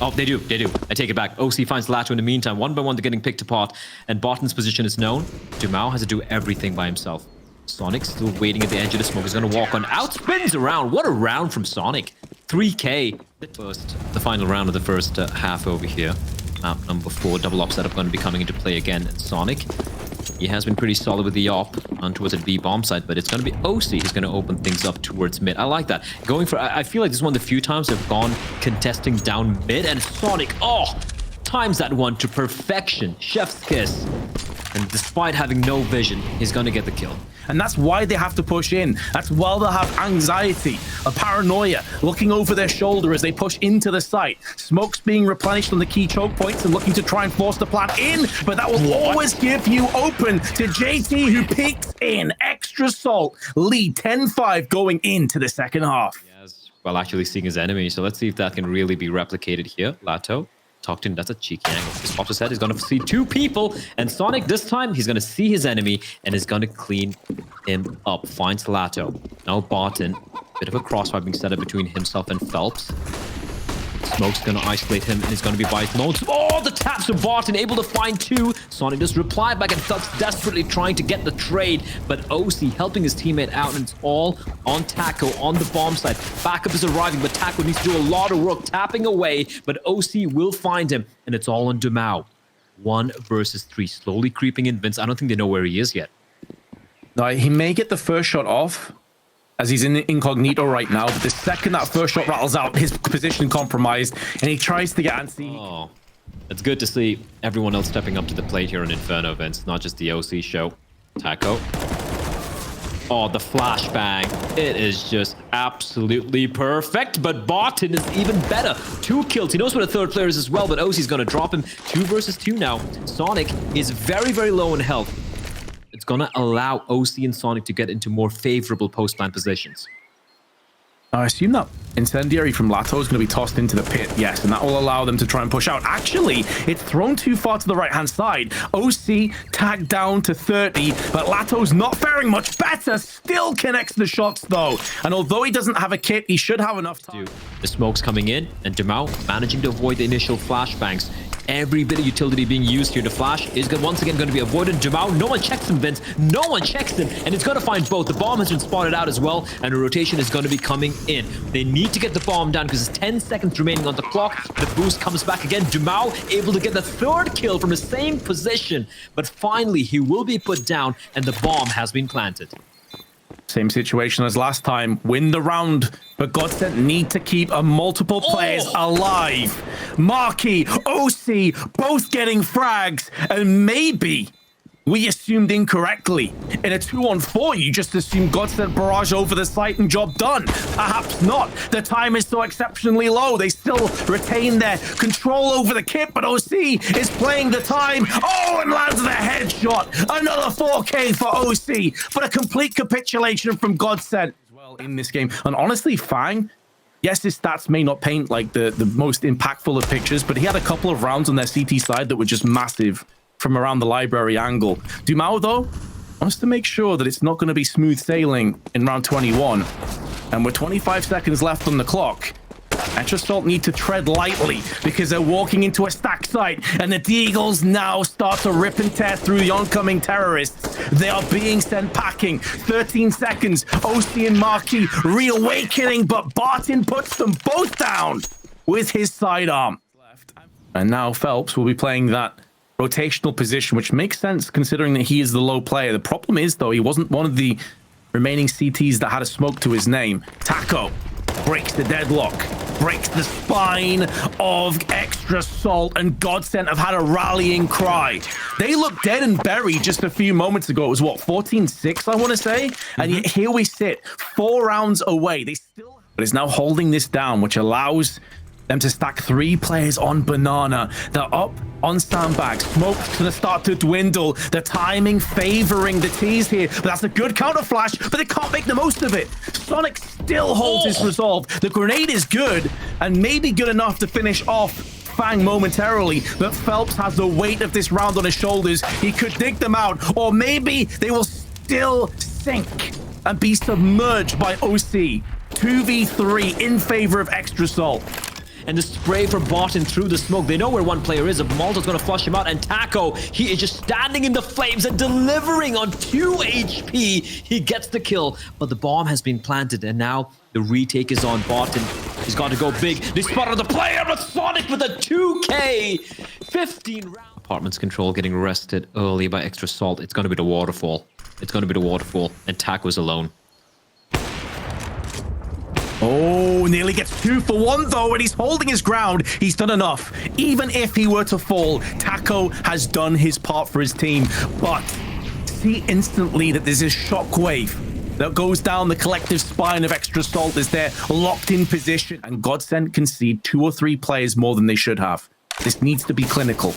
Oh, they do. I take it back. OC finds Lato in the meantime. 1 by 1, they're getting picked apart. And Barton's position is known. DUMAU has to do everything by himself. Sonic still waiting at the edge of the smoke. He's going to walk on out. Spins around. What a round from Sonic. 3K. The final round of the first half over here. Map number 4. Double op setup going to be coming into play again. And Sonic, he has been pretty solid with the op on towards the B bomb side, but it's going to be OC who's going to open things up towards mid. I like that. Going for, I feel like this is one of the few times they've gone contesting down mid, and Sonic, oh, times that one to perfection. Chef's kiss. And despite having no vision, he's going to get the kill. And that's why they have to push in. That's why they'll have anxiety, a paranoia, looking over their shoulder as they push into the site. Smoke's being replenished on the key choke points and looking to try and force the plant in, but that will always give you open to JT, who peeks in. Extra salt. Lead 10-5 going into the second half. Yes, while actually seeing his enemy. So let's see if that can really be replicated here. Lato. Talked in, that's a cheeky angle. This pops his head, he's going to see 2 people, and Sonic this time, he's going to see his enemy and is going to clean him up. Finds Lato. Now Barton, bit of a crossfire being set up between himself and Phelps. Smoke's going to isolate him, and he's going to be by his mode. Oh, the taps of Barton, able to find 2. Sonic just replied back, and Phelps desperately trying to get the trade, but OC helping his teammate out, and it's all on Taco on the bomb side. Backup is arriving, but Taco needs to do a lot of work tapping away, but OC will find him, and it's all on DUMAU. 1 versus 3, slowly creeping in. Vince, I don't think they know where he is yet. No, he may get the first shot off, as he's in incognito right now, but the second that first shot rattles out, his position compromised, and he tries to get antsy. Oh, it's good to see everyone else stepping up to the plate here in Inferno, Vince, not just the OC show. Taco. Oh, the flashbang. It is just absolutely perfect, but Barton is even better. 2 kills. He knows where the third player is as well, but OC's going to drop him. 2 versus 2 now. Sonic is very, very low in health. It's going to allow OC and Sonic to get into more favorable post-plant positions. I assume that incendiary from Lato is going to be tossed into the pit, yes, and that will allow them to try and push out. Actually, it's thrown too far to the right-hand side. OC tagged down to 30, but Lato's not faring much better. Still connects the shots, though. And although he doesn't have a kit, he should have enough time. The smoke's coming in, and DUMAU managing to avoid the initial flashbangs. Every bit of utility being used here to flash is once again going to be avoided. DUMAU, no one checks him, Vince. No one checks him, and it's going to find both. The bomb has been spotted out as well, and a rotation is going to be coming in. They need to get the bomb down because there's 10 seconds remaining on the clock. The boost comes back again. DUMAU able to get the third kill from the same position, but finally he will be put down, and the bomb has been planted. Same situation as last time. Win the round, but GODSENT need to keep multiple players alive. Marky, OC, both getting frags, and maybe we assumed incorrectly. In a 2-on-4, you just assumed GODSENT barrage over the site and job done. Perhaps not. The time is so exceptionally low. They still retain their control over the kit, but OC is playing the time. Oh, and lands the headshot. Another 4K for OC, but a complete capitulation from GODSENT as well in this game. And honestly, Fang, yes, his stats may not paint like the most impactful of pictures, but he had a couple of rounds on their CT side that were just massive from around the library angle. DUMAU, though, wants to make sure that it's not going to be smooth sailing in round 21. And with 25 seconds left on the clock, astralis need to tread lightly because they're walking into a stack site, and the Deagles now start to rip and tear through the oncoming terrorists. They are being sent packing. 13 seconds. OC and Marky reawakening, but Barton puts them both down with his sidearm. And now Phelps will be playing that rotational position, which makes sense considering that he is the low player. The problem is, though, he wasn't one of the remaining CTs that had a smoke to his name. Taco breaks the deadlock, breaks the spine of astralis, and GODSENT have had a rallying cry. They looked dead and buried just a few moments ago. It was, what, 14-6, I want to say? And yet here we sit, 4 rounds away. They still... But it's now holding this down, which allows them to stack 3 players on banana. They're up on sandbags. Smoke's gonna start to dwindle. The timing favoring the T's here, but that's a good counter flash, but they can't make the most of it. Sonic still holds his resolve. The grenade is good, and maybe good enough to finish off Fang momentarily, but Phelps has the weight of this round on his shoulders. He could dig them out, or maybe they will still sink and be submerged by OC. 2v3 in favor of astralis. And the spray from Barton through the smoke. They know where one player is. Malta's going to flush him out. And Taco, he is just standing in the flames and delivering on 2 HP. He gets the kill, but the bomb has been planted. And now the retake is on Barton. He's got to go big. They spotted the player, but Sonic with a 2K. 15 rounds. Apartments control getting arrested early by astralis. It's going to be the waterfall. It's going to be the waterfall. And Taco's alone. Oh, nearly gets 2 for 1 though, and he's holding his ground. He's done enough. Even if he were to fall, Taco has done his part for his team. But see instantly that there's a shockwave that goes down the collective spine of astralis as they're locked in position. And GODSENT concede 2 or 3 players more than they should have. This needs to be clinical.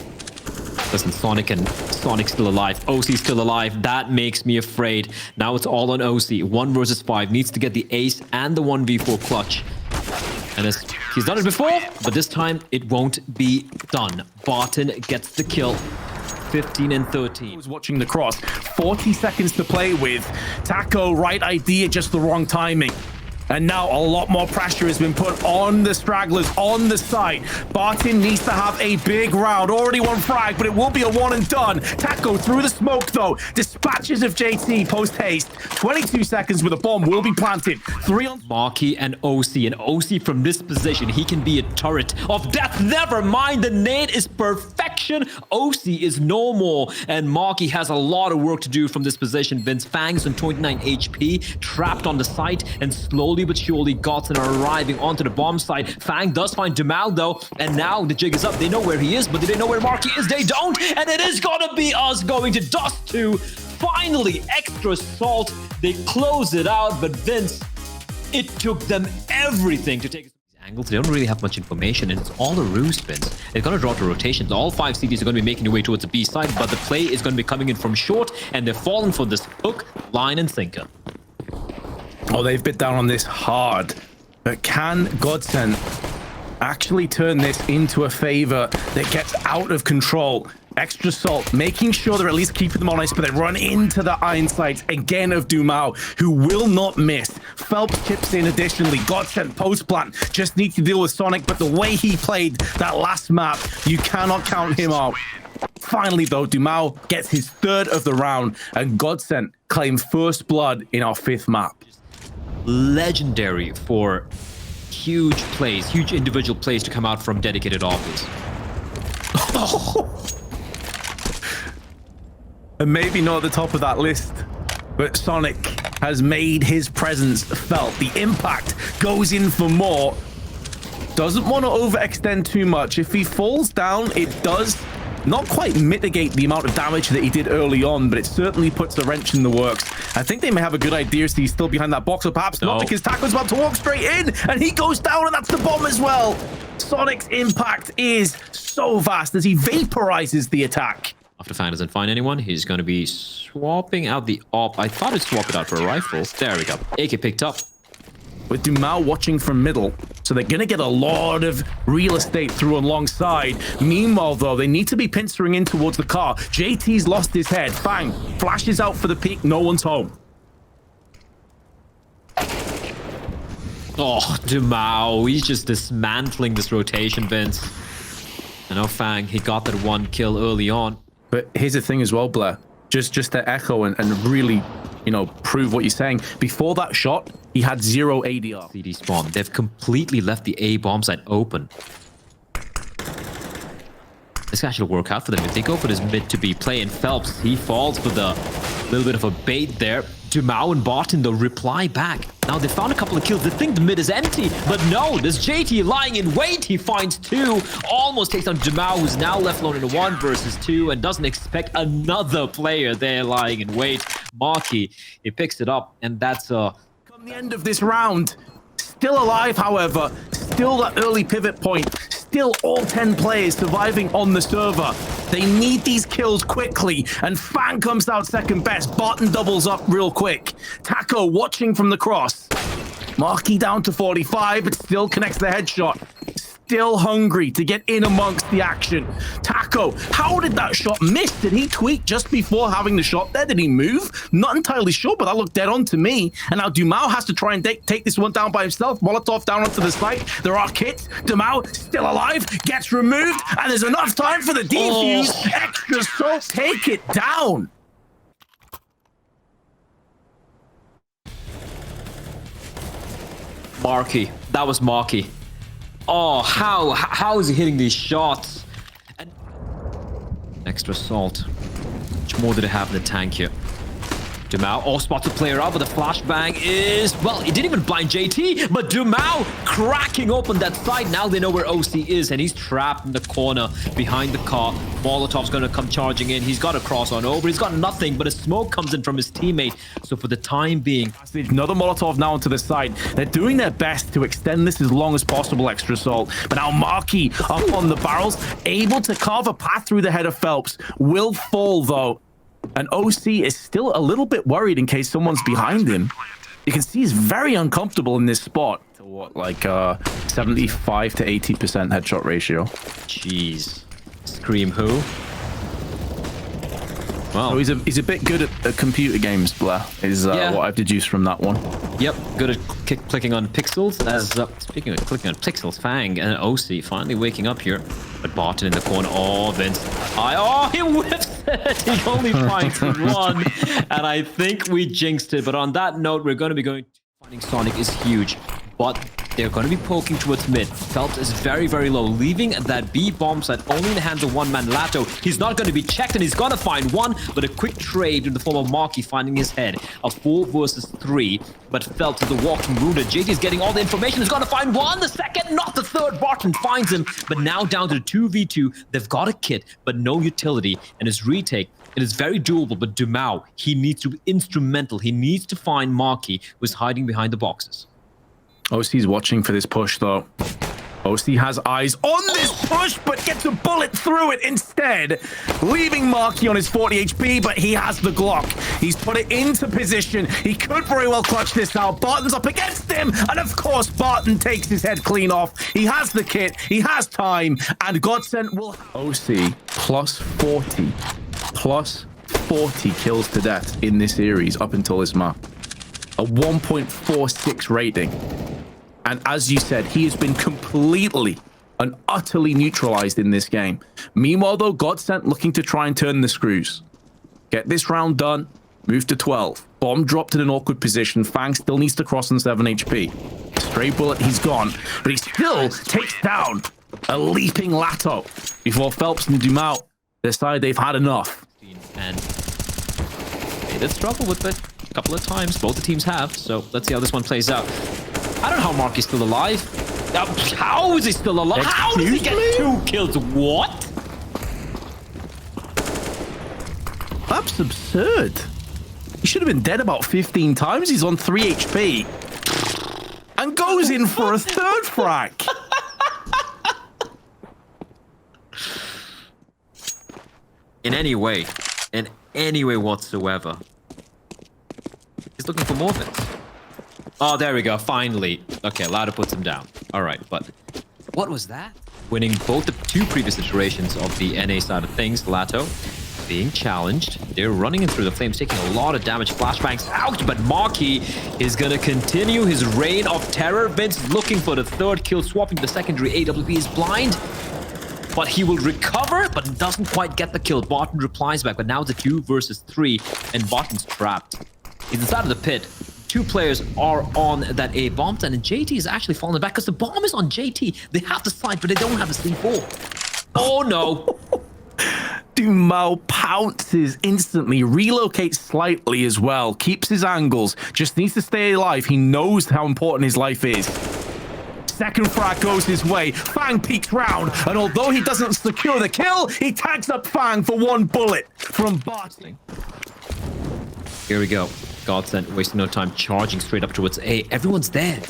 Listen, Sonic's still alive. OC's still alive. That makes me afraid. Now it's all on OC. 1 versus 5. Needs to get the ace and the 1v4 clutch. And he's done it before, but this time it won't be done. Barton gets the kill. 15 and 13. Was watching the cross. 40 seconds to play with. Taco, right idea, just the wrong timing. And now a lot more pressure has been put on the stragglers on the site. Barton needs to have a big round. Already 1 frag, but it will be a 1 and done. Taco through the smoke, though. Dispatches of JT post-haste. 22 seconds with a bomb will be planted. 3 on... Marky and OC. And OC from this position, he can be a turret of death. Never mind, the nade is perfection. OC is no more. And Marky has a lot of work to do from this position. Vince Fangs on 29 HP, trapped on the site, and slowly but surely GODSENT are arriving onto the bomb site. Fang does find DUMAU though, and now the jig is up. They know where he is, but do they know where Marky is? They don't, and it is gonna be us going to Dust 2. Finally, astralis. They close it out, but Vince, it took them everything to take Angles, they don't really have much information, and it's all a ruse spins. They're going to draw to rotations. All 5 CDs are going to be making their way towards the B side, but the play is going to be coming in from short, and they're falling for this hook, line, and sinker. Oh, they've bit down on this hard. But can GODSENT actually turn this into a favor that gets out of control? Extra salt, making sure they're at least keeping them honest, but they run into the iron sights again of DUMAU, who will not miss. Phelps chips in additionally. GODSENT post plant just needs to deal with Sonic, but the way he played that last map, you cannot count him out. Finally, though, DUMAU gets his 3rd of the round, and GODSENT claim first blood in our 5th map. Legendary for huge plays, huge individual plays to come out from dedicated offers. And maybe not at the top of that list, but Sonic has made his presence felt. The impact goes in for more. Doesn't want to overextend too much. If he falls down, it does not quite mitigate the amount of damage that he did early on, but it certainly puts a wrench in the works. I think they may have a good idea so he's still behind that box, or perhaps not, because Taco's about to walk straight in, and he goes down, and that's the bomb as well. Sonic's impact is so vast as he vaporizes the attack. After Fang doesn't find anyone, he's going to be swapping out the op. I thought he'd swap it out for a rifle. There we go. AK picked up. With DUMAU watching from middle, so they're going to get a lot of real estate through alongside. Meanwhile, though, they need to be pincering in towards the car. JT's lost his head. Fang flashes out for the peek. No one's home. Oh, DUMAU. He's just dismantling this rotation, Vince. I know Fang, he got that 1 kill early on. But here's the thing as well, Blair. Just to echo and really, you know, prove what you're saying. Before that shot, he had 0 ADR. CD spawn. They've completely left the A bomb site open. This guy should work out for them. If they go for this mid to B play, and Phelps, he falls for the little bit of a bait there. DUMAU and Barton, they'll reply back. Now, they found a couple of kills. They think the mid is empty, but no, there's JT lying in wait. He finds 2, almost takes down DUMAU, who's now left alone in a 1 versus 2, and doesn't expect another player there lying in wait. Marky, he picks it up, and that's come the end of this round. Still alive, however. Still that early pivot point. Still all 10 players surviving on the server. They need these kills quickly, and Fang comes out second best. Barton doubles up real quick. Taco watching from the cross. Marky down to 45, but still connects the headshot. Still hungry to get in amongst the action. Taco, how did that shot miss? Did he tweak just before having the shot there? Did he move? Not entirely sure, but that looked dead on to me. And now DUMAU has to try and take this one down by himself. Molotov down onto the site. There are kits. DUMAU still alive, gets removed, and there's enough time for the defuse. Oh. Extra salt, take it down. Marky. That was Marky. Oh, how is he hitting these shots? And extra salt. Much more did it have in the tank here? DUMAU, spots a player out, but the flashbang is, well, it didn't even blind JT, but DUMAU cracking open that side. Now they know where OC is, and he's trapped in the corner behind the car. Molotov's going to come charging in. He's got to cross on over. He's got nothing, but a smoke comes in from his teammate. So for the time being, another Molotov now onto the side. They're doing their best to extend this as long as possible, extra salt. But now Marky up on the barrels, able to carve a path through the head of Phelps. Will fall, though. And OC is still a little bit worried in case someone's behind him. You can see he's very uncomfortable in this spot. To what, like 75 to 80% headshot ratio. Jeez. Scream who? Well, so he's a bit good at computer games, Blair, is what I've deduced from that one. Yep, good at clicking on pixels. As speaking of clicking on pixels, Fang and OC finally waking up here. But Barton in the corner. Oh, Vince. Oh, he whips it. He only finds 1. And I think we jinxed it. But on that note, we're going to be going... Finding Sonic is huge. But they're going to be poking towards mid. Phelps is very, very low, leaving that B bomb site only in the hands of one-man Lato. He's not going to be checked, and he's going to find 1, but a quick trade in the form of Marky finding his head. A 4 versus 3, but Phelps is a walking wounded. JT is getting all the information. He's going to find 1, the second, not the third. Barton finds him, but now down to the 2v2. They've got a kit, but no utility, and his retake, it is very doable, but DUMAU, he needs to be instrumental. He needs to find Marky, who's hiding behind the boxes. OC's watching for this push, though. OC has eyes on this push, but gets a bullet through it instead, leaving Marky on his 40 HP, but he has the Glock. He's put it into position. He could very well clutch this out. Barton's up against him, and of course, Barton takes his head clean off. He has the kit, he has time, and GODSENT will... OC plus 40 kills to death in this series up until this map. A 1.46 rating. And as you said, he has been completely and utterly neutralized in this game. Meanwhile, though, GODSENT looking to try and turn the screws. Get this round done, move to 12. Bomb dropped in an awkward position. Fang still needs to cross on 7 HP. Stray bullet, he's gone. But he still takes down a leaping Lato before Phelps and DUMAU decide they've had enough. And they did struggle with it a couple of times. Both the teams have. So let's see how this one plays out. I don't know how Marky's still alive. How is he still alive? How did he get 2 kills? What? That's absurd. He should have been dead about 15 times. He's on 3 HP. And goes in for a 3rd frag. In any way whatsoever. He's looking for more of it. Oh, there we go. Finally. Okay, Lado puts him down. All right, but what was that? Winning both the 2 previous iterations of the NA side of things. Lato being challenged. They're running in through the flames, taking a lot of damage. Flashbangs out, but Marky is going to continue his reign of terror. Vince looking for the 3rd kill, swapping to the secondary. AWP is blind, but he will recover, but doesn't quite get the kill. Barton replies back, but now it's a 2 versus 3, and Barton's trapped. He's inside of the pit. 2 players are on that A bomb, and JT is actually falling back because the bomb is on JT. They have the side, but they don't have the C4. Oh no. DUMAU pounces instantly, relocates slightly as well, keeps his angles, just needs to stay alive. He knows how important his life is. 2nd frag goes his way. Fang peeks round, and although he doesn't secure the kill, he tags up Fang for 1 bullet from Barton. Here we go. GODSENT wasting no time, charging straight up towards A. Everyone's there.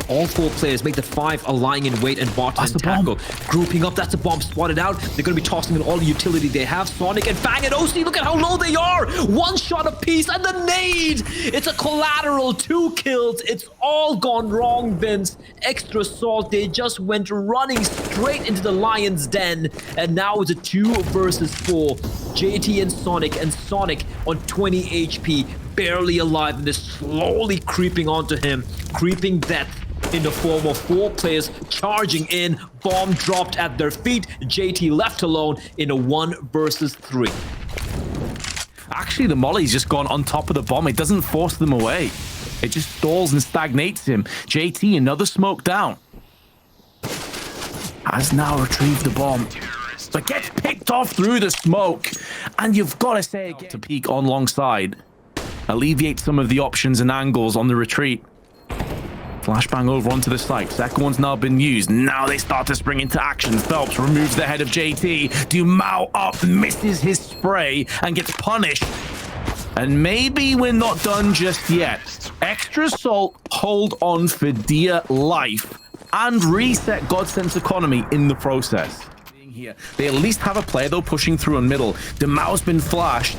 All 4 players make the 5 are lying in wait, and Barton and Taco grouping up. That's a bomb spotted out. They're going to be tossing in all the utility they have. Sonic and Fang and OC, look at how low they are. 1 shot apiece, and the nade. It's a collateral, 2 kills. It's all gone wrong, Vince. Extra salt. They just went running straight into the lion's den, and now it's a 2 versus 4. JT and Sonic on 20 HP, barely alive, and they're slowly creeping onto him, creeping death in the form of 4 players charging in. Bomb dropped at their feet. JT left alone in a 1 versus 3. Actually, the molly's just gone on top of the bomb. It doesn't force them away. It just stalls and stagnates him. JT, another smoke down. Has now retrieved the bomb, but gets picked off through the smoke. And you've got to say again, to peek on long side, alleviate some of the options and angles on the retreat. Flashbang over onto the site. 2nd one's now been used. Now they start to spring into action. Phelps removes the head of JT. DUMAU up, misses his spray, and gets punished. And maybe we're not done just yet. Extra salt, hold on for dear life, and reset GODSENT's economy in the process. Here, they at least have a player, though, pushing through in middle. DUMAU's been flashed.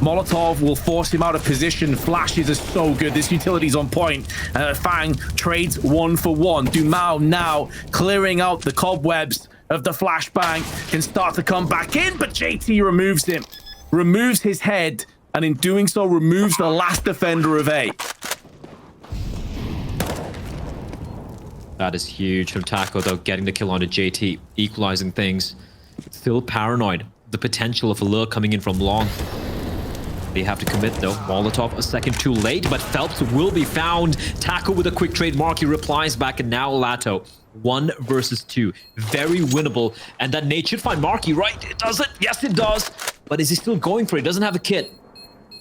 Molotov will force him out of position. Flashes are so good. This utility's on point. Fang trades 1 for 1. DUMAU now clearing out the cobwebs of the flashbang. Can start to come back in, but JT removes him. Removes his head, and in doing so, removes the last defender of A. That is huge from Taco, though, getting the kill onto JT, equalizing things. Still paranoid. The potential of a lure coming in from long. They have to commit, though. Molotov a second too late, but Phelps will be found. Taco with a quick trade. Marky replies back, and now Lato. 1 versus 2. Very winnable. And that nade should find Marky, right? It does it. Yes, it does. But is he still going for it? Doesn't have a kit.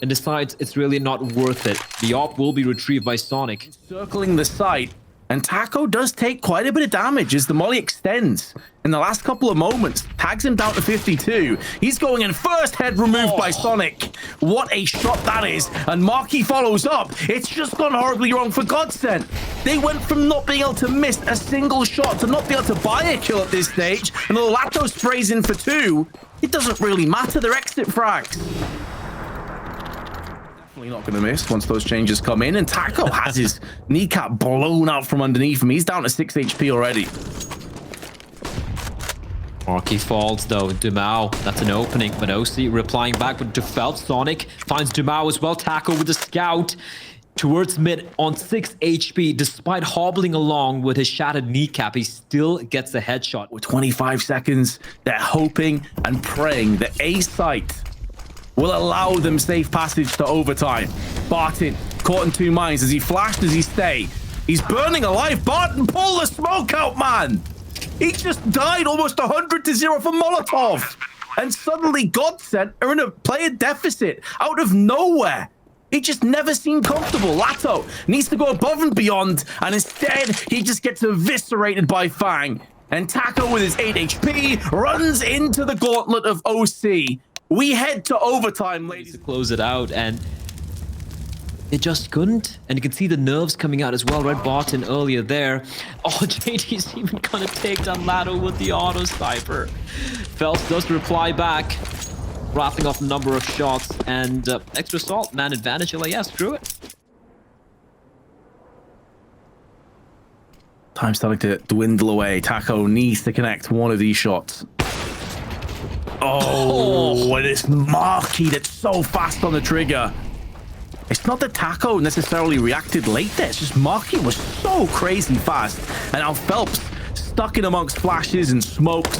And decides it's really not worth it. The op will be retrieved by Sonic. Circling the site. And Taco does take quite a bit of damage as the molly extends. In the last couple of moments, tags him down to 52. He's going in first, head removed by Sonic. What a shot that is. And Marky follows up. It's just gone horribly wrong for GODSENT. They went from not being able to miss a single shot to not be able to buy a kill at this stage. And Olato sprays in for 2. It doesn't really matter. They're exit frags. Definitely not going to miss once those changes come in. And Taco has his kneecap blown out from underneath him. He's down to 6 HP already. Marky falls though. DUMAU, that's an opening, but OC replying back with Defelt. Sonic finds DUMAU as well. Taco with the scout towards mid on 6 HP. Despite hobbling along with his shattered kneecap, he still gets the headshot. With 25 seconds, they're hoping and praying that A site will allow them safe passage to overtime. Barton caught in 2 minds as he flashed as he stay. He's burning alive. Barton, pull the smoke out, man. He just died almost 100-0 for Molotov. And suddenly GODSENT are in a player deficit out of nowhere. He just never seemed comfortable. Lato needs to go above and beyond, and instead he just gets eviscerated by Fang. And Taco with his 8 HP runs into the gauntlet of OC. We head to overtime, ladies. To close it out, and they just couldn't. And you can see the nerves coming out as well. Red Barton earlier there. Oh, JT's even gonna take down Lato with the auto sniper. Phelps does reply back, wrapping off a number of shots, and extra salt, man advantage. You're like, yeah, screw it. Time starting to dwindle away. Taco needs to connect one of these shots. Oh, and it's Marky that's so fast on the trigger. It's not that Taco necessarily reacted late there. It's just Marky was so crazy fast. And now Phelps, stuck in amongst flashes and smokes,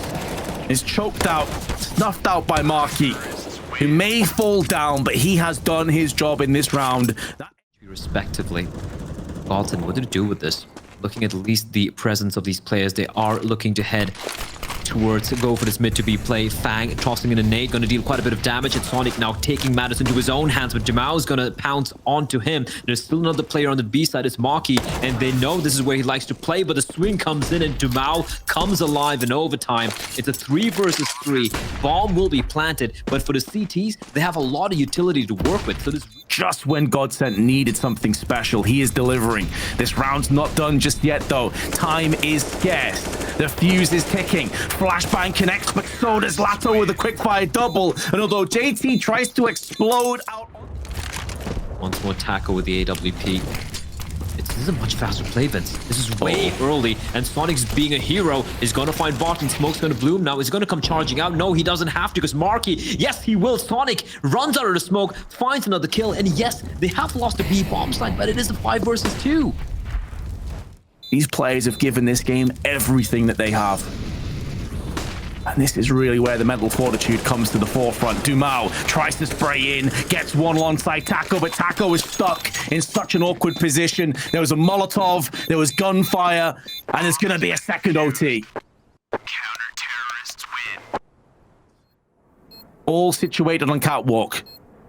is choked out, snuffed out by Marky, who may fall down, but he has done his job in this round. Respectively. Galton, what did it do with this? Looking at least the presence of these players, they are looking to head towards go for this mid to B play. Fang tossing in a nade, going to deal quite a bit of damage. And Sonic now taking matters into his own hands, but DUMAU is going to pounce onto him. There's still another player on the B side, it's Marky, and they know this is where he likes to play, but the swing comes in and DUMAU comes alive in overtime. It's a 3 versus 3. Bomb will be planted, but for the CTs, they have a lot of utility to work with. So this just when GODSENT needed something special, he is delivering. This round's not done just yet, though. Time is scarce. The fuse is ticking. Flashbang connects, but so does Lato with a quickfire double. And although JT tries to explode out... Once more Taco with the AWP. This is a much faster play, Vince. This is way early, and Sonic's being a hero is going to find Barton. Smoke's going to bloom now. Is going to come charging out. No, he doesn't have to, because Marky, yes, he will. Sonic runs out of the smoke, finds another kill, and yes, they have lost the B bomb side, but it is a 5 versus 2. These players have given this game everything that they have. And this is really where the mental fortitude comes to the forefront. DUMAU tries to spray in, gets one alongside Taco, but Taco is stuck in such an awkward position. There was a Molotov, there was gunfire, and there's going to be a second OT. Counter-terrorists win. All situated on catwalk,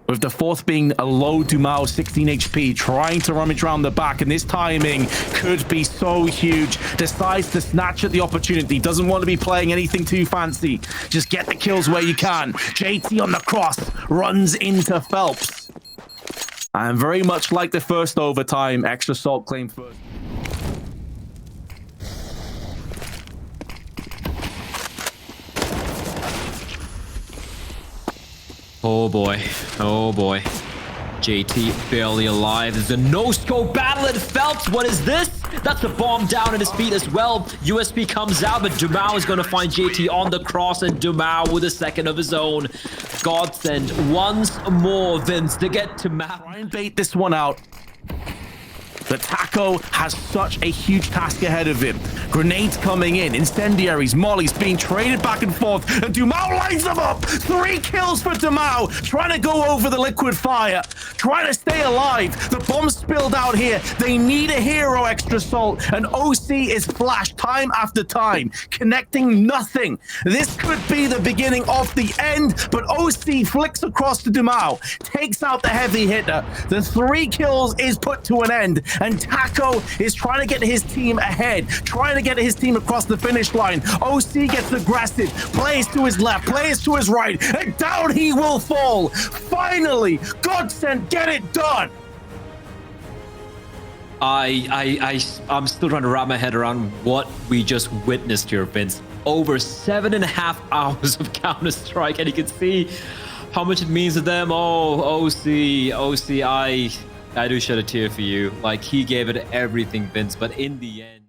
with the fourth being a low DUMAU, 16 HP, trying to rummage around the back, and this timing could be so huge. Decides to snatch at the opportunity, doesn't want to be playing anything too fancy. Just get the kills where you can. JT on the cross, runs into Phelps. And very much like the first overtime, extra salt claim first. Oh boy, oh boy. JT barely alive. There's a no-scope battle at Phelps. What is this? That's a bomb down at his feet as well. USP comes out, but DUMAU is going to find JT on the cross, and DUMAU with a second of his own. GODSENT once more, Vince, to get to map. Try and bait this one out. But Taco has such a huge task ahead of him. Grenades coming in, incendiaries, mollies being traded back and forth, and DUMAU lines them up. 3 kills for DUMAU, trying to go over the liquid fire, trying to stay alive. The bomb spilled out here. They need a hero, extra salt, and OC is flashed time after time, connecting nothing. This could be the beginning of the end, but OC flicks across to DUMAU, takes out the heavy hitter. The 3 kills is put to an end, and Taco is trying to get his team ahead, trying to get his team across the finish line. OC gets aggressive, plays to his left, plays to his right, and down he will fall. Finally, GODSENT get it done. I'm still trying to wrap my head around what we just witnessed here, Vince. Over 7.5 hours of Counter-Strike, and you can see how much it means to them. Oh, OC, I do shed a tear for you. Like, he gave it everything, Vince, but in the end...